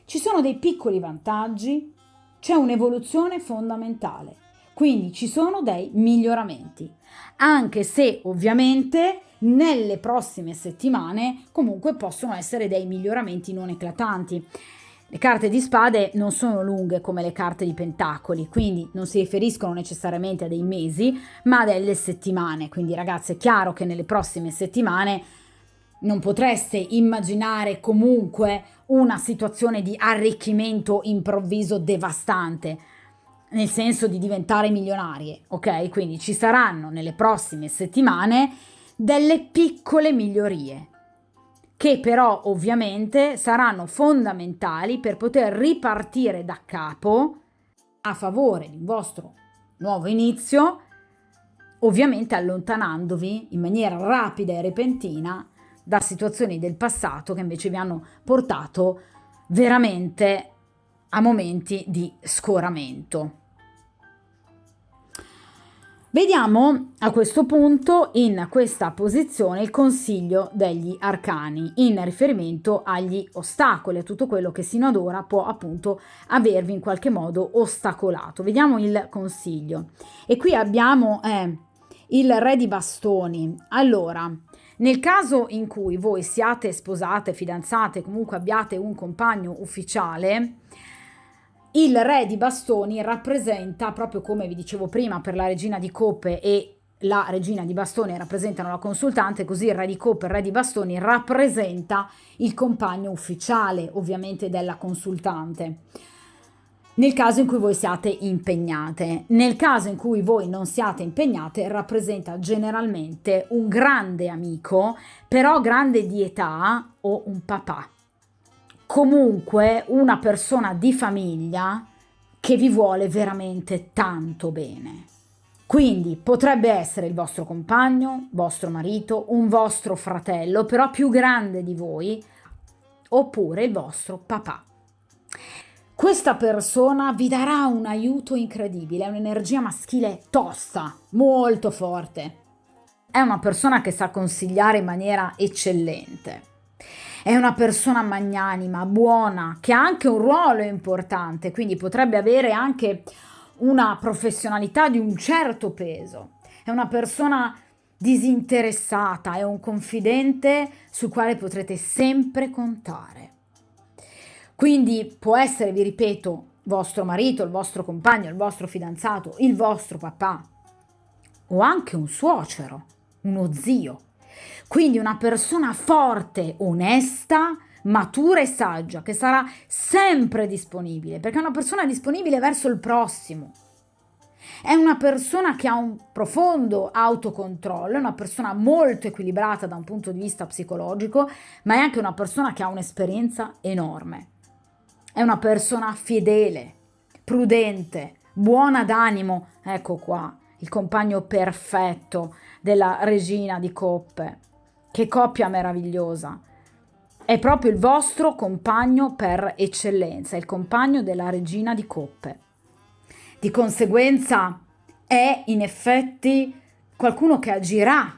ci sono dei piccoli vantaggi, c'è un'evoluzione fondamentale, quindi ci sono dei miglioramenti, anche se ovviamente nelle prossime settimane comunque possono essere dei miglioramenti non eclatanti. Le carte di spade non sono lunghe come le carte di pentacoli, quindi non si riferiscono necessariamente a dei mesi, ma a delle settimane. Quindi ragazzi, è chiaro che nelle prossime settimane non potreste immaginare comunque una situazione di arricchimento improvviso devastante, nel senso di diventare milionarie, ok? Quindi ci saranno nelle prossime settimane delle piccole migliorie, che però ovviamente saranno fondamentali per poter ripartire da capo a favore di un vostro nuovo inizio, ovviamente allontanandovi in maniera rapida e repentina da situazioni del passato che invece vi hanno portato veramente a momenti di scoramento. Vediamo a questo punto in questa posizione il consiglio degli arcani in riferimento agli ostacoli, a tutto quello che sino ad ora può appunto avervi in qualche modo ostacolato. Vediamo il consiglio. E qui abbiamo il re di bastoni. Allora, nel caso in cui voi siate sposate, fidanzate, comunque abbiate un compagno ufficiale, il re di bastoni rappresenta, proprio come vi dicevo prima per la regina di coppe e la regina di bastoni rappresentano la consultante, così il re di coppe e il re di bastoni rappresenta il compagno ufficiale, ovviamente, della consultante. Nel caso in cui voi siate impegnate. Nel caso in cui voi non siate impegnate, rappresenta generalmente un grande amico, però grande di età, o un papà. Comunque una persona di famiglia che vi vuole veramente tanto bene. Quindi potrebbe essere il vostro compagno, vostro marito, un vostro fratello, però più grande di voi, oppure il vostro papà. Questa persona vi darà un aiuto incredibile, è un'energia maschile tosta, molto forte. È una persona che sa consigliare in maniera eccellente. È una persona magnanima, buona, che ha anche un ruolo importante, quindi potrebbe avere anche una professionalità di un certo peso. È una persona disinteressata, è un confidente sul quale potrete sempre contare. Quindi può essere, vi ripeto, vostro marito, il vostro compagno, il vostro fidanzato, il vostro papà o anche un suocero, uno zio. Quindi una persona forte, onesta, matura e saggia, che sarà sempre disponibile, perché è una persona disponibile verso il prossimo. È una persona che ha un profondo autocontrollo, è una persona molto equilibrata da un punto di vista psicologico, ma è anche una persona che ha un'esperienza enorme. È una persona fedele, prudente, buona d'animo. Ecco qua, il compagno perfetto della regina di coppe. Che coppia meravigliosa! È proprio il vostro compagno per eccellenza, il compagno della regina di coppe. Di conseguenza è in effetti qualcuno che agirà,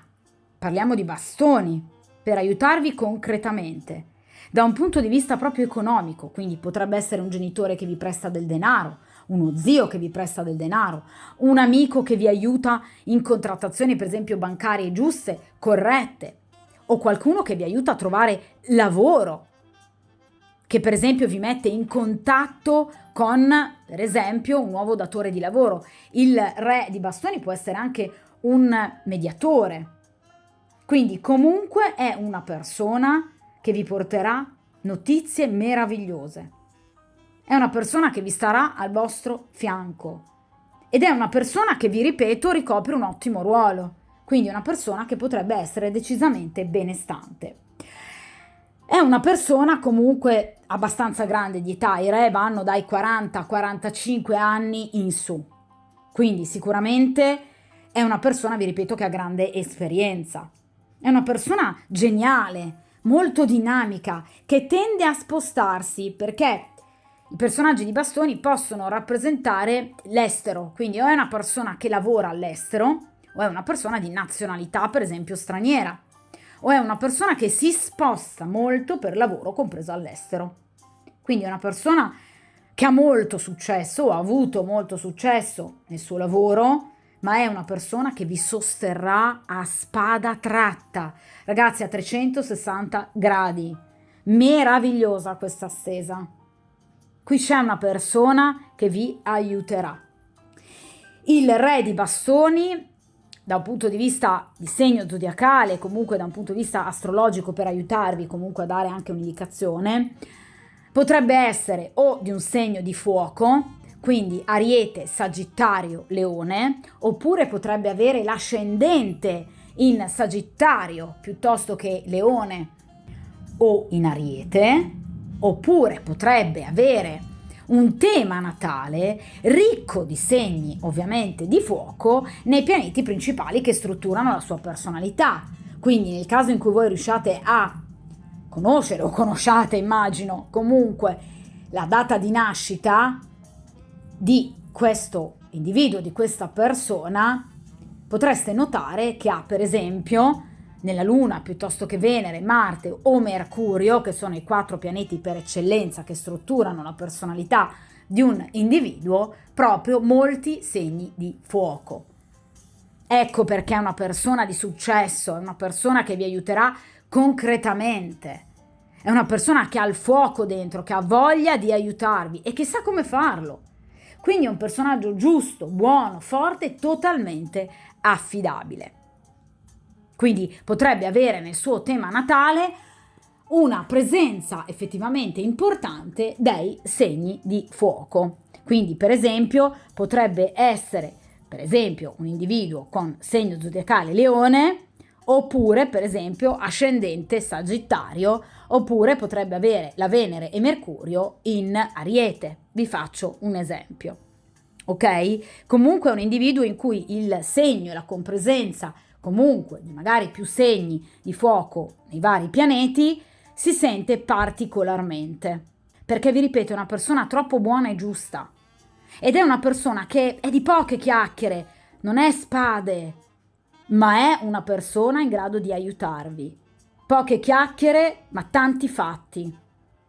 parliamo di bastoni, per aiutarvi concretamente, da un punto di vista proprio economico, quindi potrebbe essere un genitore che vi presta del denaro, uno zio che vi presta del denaro, un amico che vi aiuta in contrattazioni per esempio bancarie giuste, corrette, o qualcuno che vi aiuta a trovare lavoro, che per esempio vi mette in contatto con, per esempio, un nuovo datore di lavoro. Il re di bastoni può essere anche un mediatore. Quindi comunque è una persona che vi porterà notizie meravigliose. È una persona che vi starà al vostro fianco ed è una persona che, vi ripeto, ricopre un ottimo ruolo. Quindi una persona che potrebbe essere decisamente benestante. È una persona comunque abbastanza grande di età, i re vanno dai 40-45 anni in su, quindi sicuramente è una persona, vi ripeto, che ha grande esperienza, è una persona geniale, molto dinamica, che tende a spostarsi perché i personaggi di bastoni possono rappresentare l'estero, quindi o è una persona che lavora all'estero o è una persona di nazionalità, per esempio, straniera, o è una persona che si sposta molto per lavoro, compreso all'estero. Quindi è una persona che ha molto successo o ha avuto molto successo nel suo lavoro, ma è una persona che vi sosterrà a spada tratta, ragazzi, a 360 gradi. Meravigliosa questa stesa. Qui c'è una persona che vi aiuterà. Il re di bastoni, da un punto di vista di segno zodiacale, comunque da un punto di vista astrologico, per aiutarvi comunque a dare anche un'indicazione, potrebbe essere o di un segno di fuoco, quindi Ariete, Sagittario, Leone, oppure potrebbe avere l'ascendente in Sagittario piuttosto che Leone o in Ariete, oppure potrebbe avere un tema natale ricco di segni, ovviamente di fuoco, nei pianeti principali che strutturano la sua personalità. Quindi nel caso in cui voi riusciate a conoscere o conosciate, immagino, comunque la data di nascita di questo individuo, di questa persona, potreste notare che ha, per esempio, nella Luna piuttosto che Venere, Marte o Mercurio, che sono i 4 pianeti per eccellenza che strutturano la personalità di un individuo, proprio molti segni di fuoco. Ecco perché è una persona di successo, è una persona che vi aiuterà concretamente, è una persona che ha il fuoco dentro, che ha voglia di aiutarvi e che sa come farlo. Quindi è un personaggio giusto, buono, forte, totalmente affidabile. Quindi potrebbe avere nel suo tema natale una presenza effettivamente importante dei segni di fuoco. Quindi, per esempio, potrebbe essere, per esempio, un individuo con segno zodiacale Leone, oppure, per esempio, ascendente Sagittario, oppure potrebbe avere la Venere e Mercurio in Ariete. Vi faccio un esempio. Ok? Comunque è un individuo in cui il segno e la compresenza comunque di magari più segni di fuoco nei vari pianeti si sente particolarmente, perché vi ripeto è una persona troppo buona e giusta ed è una persona che è di poche chiacchiere, non è spade, ma è una persona in grado di aiutarvi. Poche chiacchiere ma tanti fatti.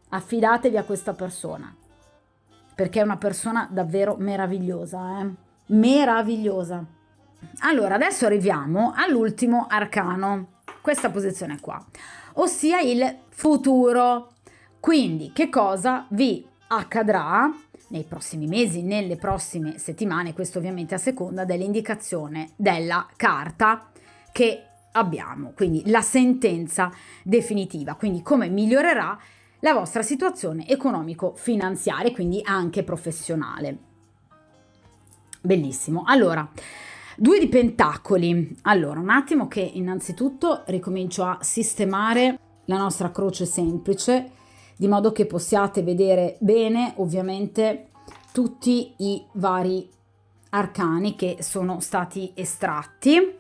Affidatevi a questa persona perché è una persona davvero meravigliosa, meravigliosa. Allora, adesso arriviamo all'ultimo arcano, questa posizione qua, ossia il futuro. Quindi, che cosa vi accadrà nei prossimi mesi, nelle prossime settimane, questo ovviamente a seconda dell'indicazione della carta che abbiamo, quindi la sentenza definitiva, quindi come migliorerà la vostra situazione economico-finanziaria, quindi anche professionale. Bellissimo. Allora, 2 di pentacoli. Allora, un attimo che innanzitutto ricomincio a sistemare la nostra croce semplice, di modo che possiate vedere bene, ovviamente, tutti i vari arcani che sono stati estratti.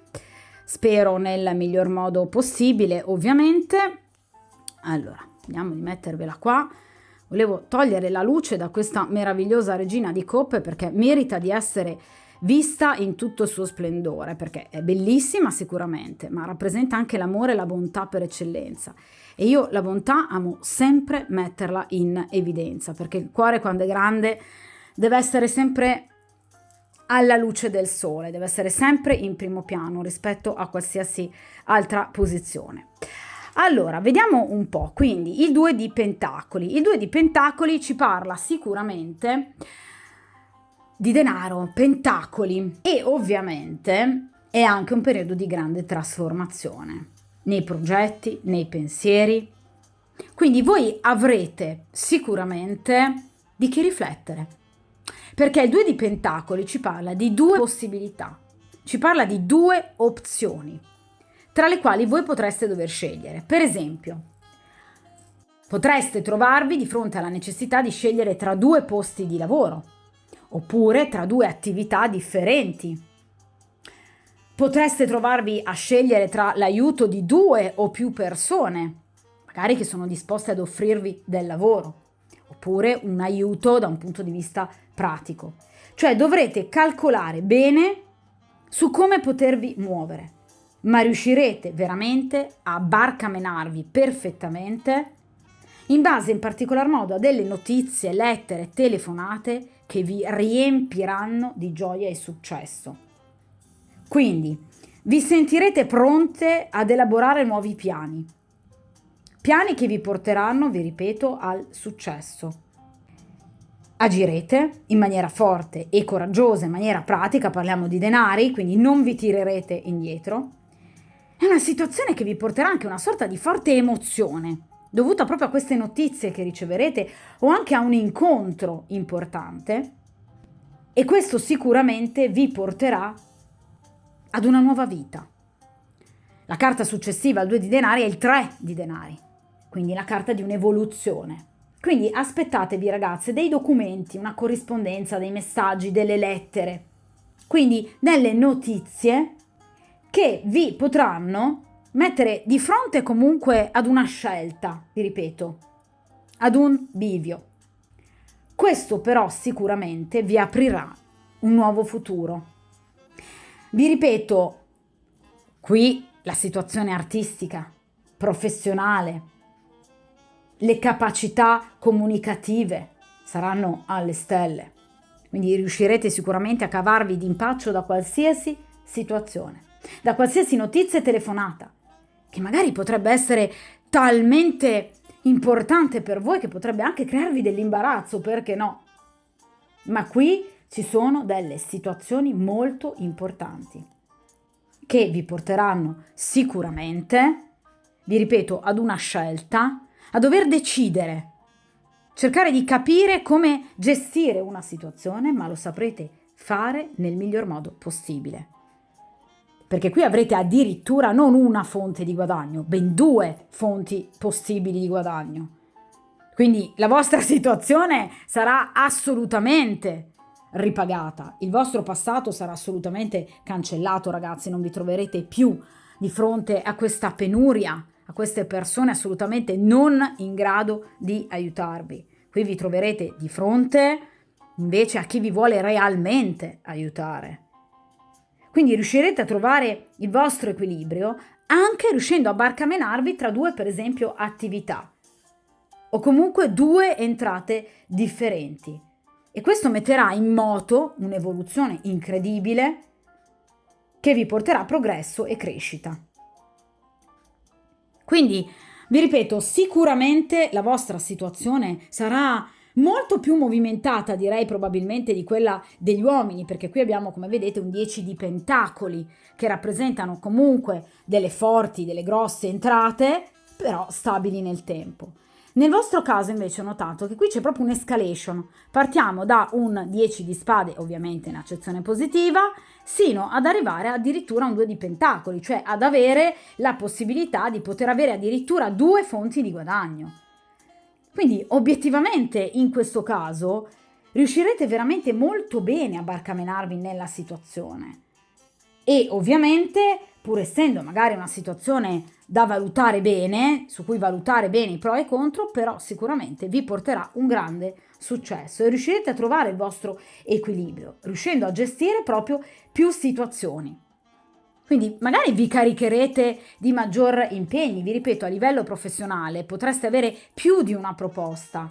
Spero nel miglior modo possibile, ovviamente. Allora, vediamo di mettervela qua. Volevo togliere la luce da questa meravigliosa regina di coppe perché merita di essere vista in tutto il suo splendore, perché è bellissima sicuramente, ma rappresenta anche l'amore e la bontà per eccellenza. E io la bontà amo sempre metterla in evidenza, perché il cuore quando è grande deve essere sempre alla luce del sole, deve essere sempre in primo piano rispetto a qualsiasi altra posizione. Allora, vediamo un po', quindi il 2 di Pentacoli. Il 2 di Pentacoli ci parla sicuramente di denaro, pentacoli, e ovviamente è anche un periodo di grande trasformazione nei progetti, nei pensieri. Quindi voi avrete sicuramente di che riflettere, perché il 2 di Pentacoli ci parla di due possibilità, ci parla di due opzioni, tra le quali voi potreste dover scegliere. Per esempio, potreste trovarvi di fronte alla necessità di scegliere tra due posti di lavoro, oppure tra due attività differenti. Potreste trovarvi a scegliere tra l'aiuto di due o più persone, magari che sono disposte ad offrirvi del lavoro, oppure un aiuto da un punto di vista pratico. Cioè dovrete calcolare bene su come potervi muovere, ma riuscirete veramente a barcamenarvi perfettamente in base in particolar modo a delle notizie, lettere, telefonate che vi riempiranno di gioia e successo. Quindi vi sentirete pronte ad elaborare nuovi piani che vi porteranno, vi ripeto, al successo. Agirete in maniera forte e coraggiosa, in maniera pratica, parliamo di denari, quindi non vi tirerete indietro. È una situazione che vi porterà anche una sorta di forte emozione, dovuta proprio a queste notizie che riceverete o anche a un incontro importante, e questo sicuramente vi porterà ad una nuova vita. La carta successiva al 2 di denari è il 3 di denari, quindi la carta di un'evoluzione. Quindi aspettatevi, ragazze, dei documenti, una corrispondenza, dei messaggi, delle lettere, quindi delle notizie che vi potranno mettere di fronte comunque ad una scelta, vi ripeto, ad un bivio. Questo però sicuramente vi aprirà un nuovo futuro. Vi ripeto, qui la situazione artistica, professionale, le capacità comunicative saranno alle stelle, quindi riuscirete sicuramente a cavarvi d'impaccio da qualsiasi situazione, da qualsiasi notizia e telefonata, che magari potrebbe essere talmente importante per voi che potrebbe anche crearvi dell'imbarazzo, perché no? Ma qui ci sono delle situazioni molto importanti che vi porteranno sicuramente, vi ripeto, ad una scelta, a dover decidere, cercare di capire come gestire una situazione, ma lo saprete fare nel miglior modo possibile. Perché qui avrete addirittura non una fonte di guadagno, ben due fonti possibili di guadagno. Quindi la vostra situazione sarà assolutamente ripagata, il vostro passato sarà assolutamente cancellato, ragazzi, non vi troverete più di fronte a questa penuria, a queste persone assolutamente non in grado di aiutarvi. Qui vi troverete di fronte invece a chi vi vuole realmente aiutare. Quindi riuscirete a trovare il vostro equilibrio anche riuscendo a barcamenarvi tra due, per esempio, attività o comunque due entrate differenti. E questo metterà in moto un'evoluzione incredibile che vi porterà a progresso e crescita. Quindi, vi ripeto, sicuramente la vostra situazione sarà molto più movimentata, direi probabilmente, di quella degli uomini, perché qui abbiamo, come vedete, un 10 di pentacoli che rappresentano comunque delle forti, delle grosse entrate, però stabili nel tempo. Nel vostro caso invece ho notato che qui c'è proprio un'escalation, partiamo da un 10 di spade, ovviamente in accezione positiva, sino ad arrivare addirittura a un 2 di pentacoli, cioè ad avere la possibilità di poter avere addirittura due fonti di guadagno. Quindi obiettivamente in questo caso riuscirete veramente molto bene a barcamenarvi nella situazione. E ovviamente, pur essendo magari una situazione da valutare bene, su cui valutare bene i pro e i contro, però sicuramente vi porterà un grande successo e riuscirete a trovare il vostro equilibrio, riuscendo a gestire proprio più situazioni. Quindi magari vi caricherete di maggior impegni, vi ripeto, a livello professionale potreste avere più di una proposta,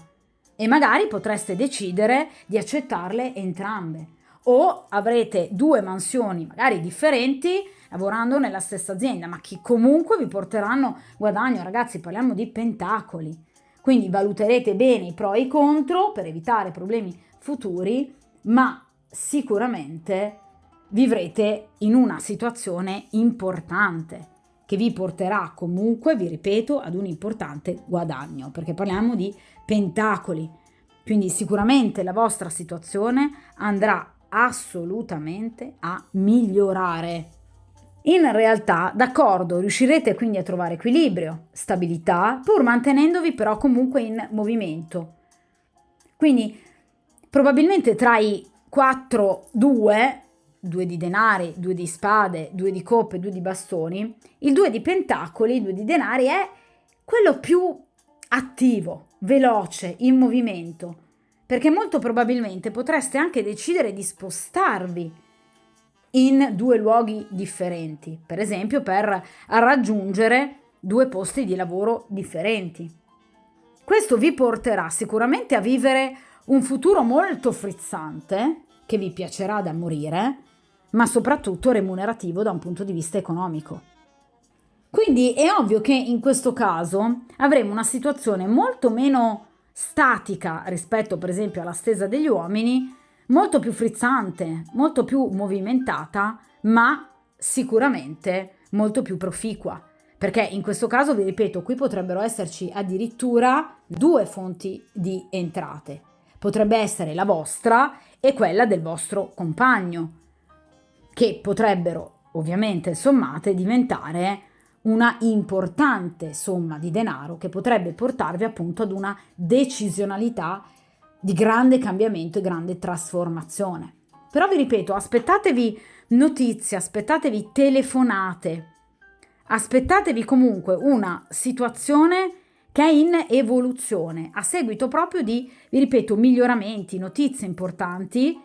e magari potreste decidere di accettarle entrambe, o avrete due mansioni magari differenti lavorando nella stessa azienda, ma che comunque vi porteranno guadagno. Ragazzi, parliamo di pentacoli, quindi valuterete bene i pro e i contro per evitare problemi futuri, ma sicuramente vivrete in una situazione importante che vi porterà comunque, vi ripeto, ad un importante guadagno, perché parliamo di pentacoli, quindi sicuramente la vostra situazione andrà assolutamente a migliorare. In realtà, d'accordo, riuscirete quindi a trovare equilibrio, stabilità, pur mantenendovi però comunque in movimento. Quindi probabilmente tra i 4, 2 di denari, 2 di spade, 2 di coppe, 2 di bastoni, il 2 di pentacoli, 2 di denari è quello più attivo, veloce, in movimento, perché molto probabilmente potreste anche decidere di spostarvi in 2 luoghi differenti, per esempio per raggiungere 2 posti di lavoro differenti. Questo vi porterà sicuramente a vivere un futuro molto frizzante, che vi piacerà da morire, ma soprattutto remunerativo da un punto di vista economico. Quindi è ovvio che in questo caso avremo una situazione molto meno statica rispetto per esempio alla stesa degli uomini, molto più frizzante, molto più movimentata, ma sicuramente molto più proficua. Perché in questo caso, vi ripeto, qui potrebbero esserci addirittura 2 fonti di entrate. Potrebbe essere la vostra e quella del vostro compagno, che potrebbero ovviamente sommate diventare una importante somma di denaro che potrebbe portarvi appunto ad una decisionalità di grande cambiamento e grande trasformazione. Però vi ripeto, aspettatevi notizie, aspettatevi telefonate, aspettatevi comunque una situazione che è in evoluzione, a seguito proprio di, vi ripeto, miglioramenti, notizie importanti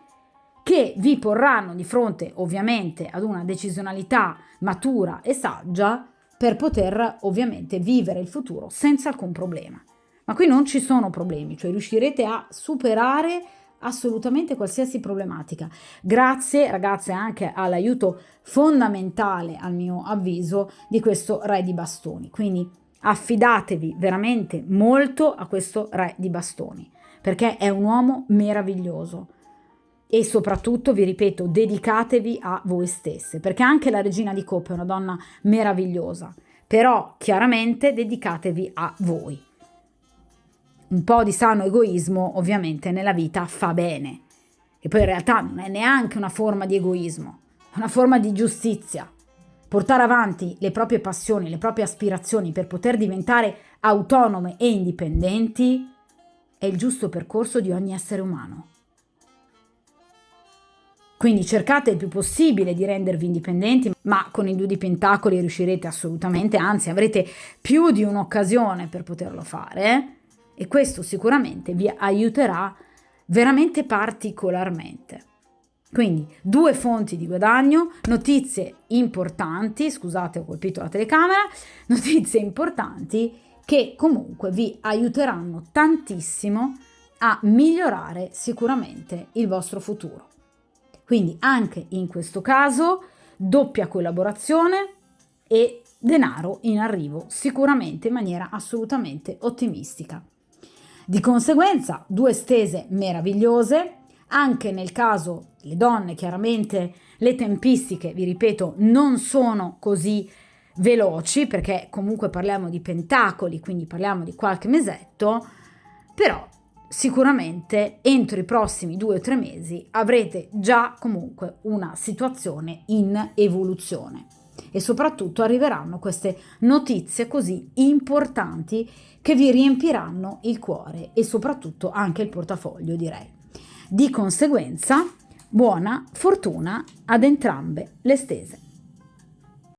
che vi porranno di fronte ovviamente ad una decisionalità matura e saggia per poter ovviamente vivere il futuro senza alcun problema. Ma qui non ci sono problemi, cioè riuscirete a superare assolutamente qualsiasi problematica. Grazie ragazze anche all'aiuto fondamentale, al mio avviso, di questo Re di Bastoni. Quindi affidatevi veramente molto a questo Re di Bastoni, perché è un uomo meraviglioso. E soprattutto, vi ripeto, dedicatevi a voi stesse, perché anche la Regina di Coppe è una donna meravigliosa, però chiaramente dedicatevi a voi. Un po' di sano egoismo ovviamente nella vita fa bene, e poi in realtà non è neanche una forma di egoismo, è una forma di giustizia. Portare avanti le proprie passioni, le proprie aspirazioni per poter diventare autonome e indipendenti è il giusto percorso di ogni essere umano. Quindi cercate il più possibile di rendervi indipendenti, ma con il 2 di Pentacoli riuscirete assolutamente, anzi avrete più di un'occasione per poterlo fare, e questo sicuramente vi aiuterà veramente particolarmente. Quindi 2 fonti di guadagno, notizie importanti, scusate ho colpito la telecamera, notizie importanti che comunque vi aiuteranno tantissimo a migliorare sicuramente il vostro futuro. Quindi anche in questo caso doppia collaborazione e denaro in arrivo, sicuramente in maniera assolutamente ottimistica. Di conseguenza 2 stese meravigliose, anche nel caso delle donne chiaramente le tempistiche, vi ripeto, non sono così veloci, perché comunque parliamo di pentacoli, quindi parliamo di qualche mesetto, però sicuramente entro i prossimi 2 o 3 mesi avrete già comunque una situazione in evoluzione e soprattutto arriveranno queste notizie così importanti che vi riempiranno il cuore e soprattutto anche il portafoglio, direi. Di conseguenza, buona fortuna ad entrambe le stese.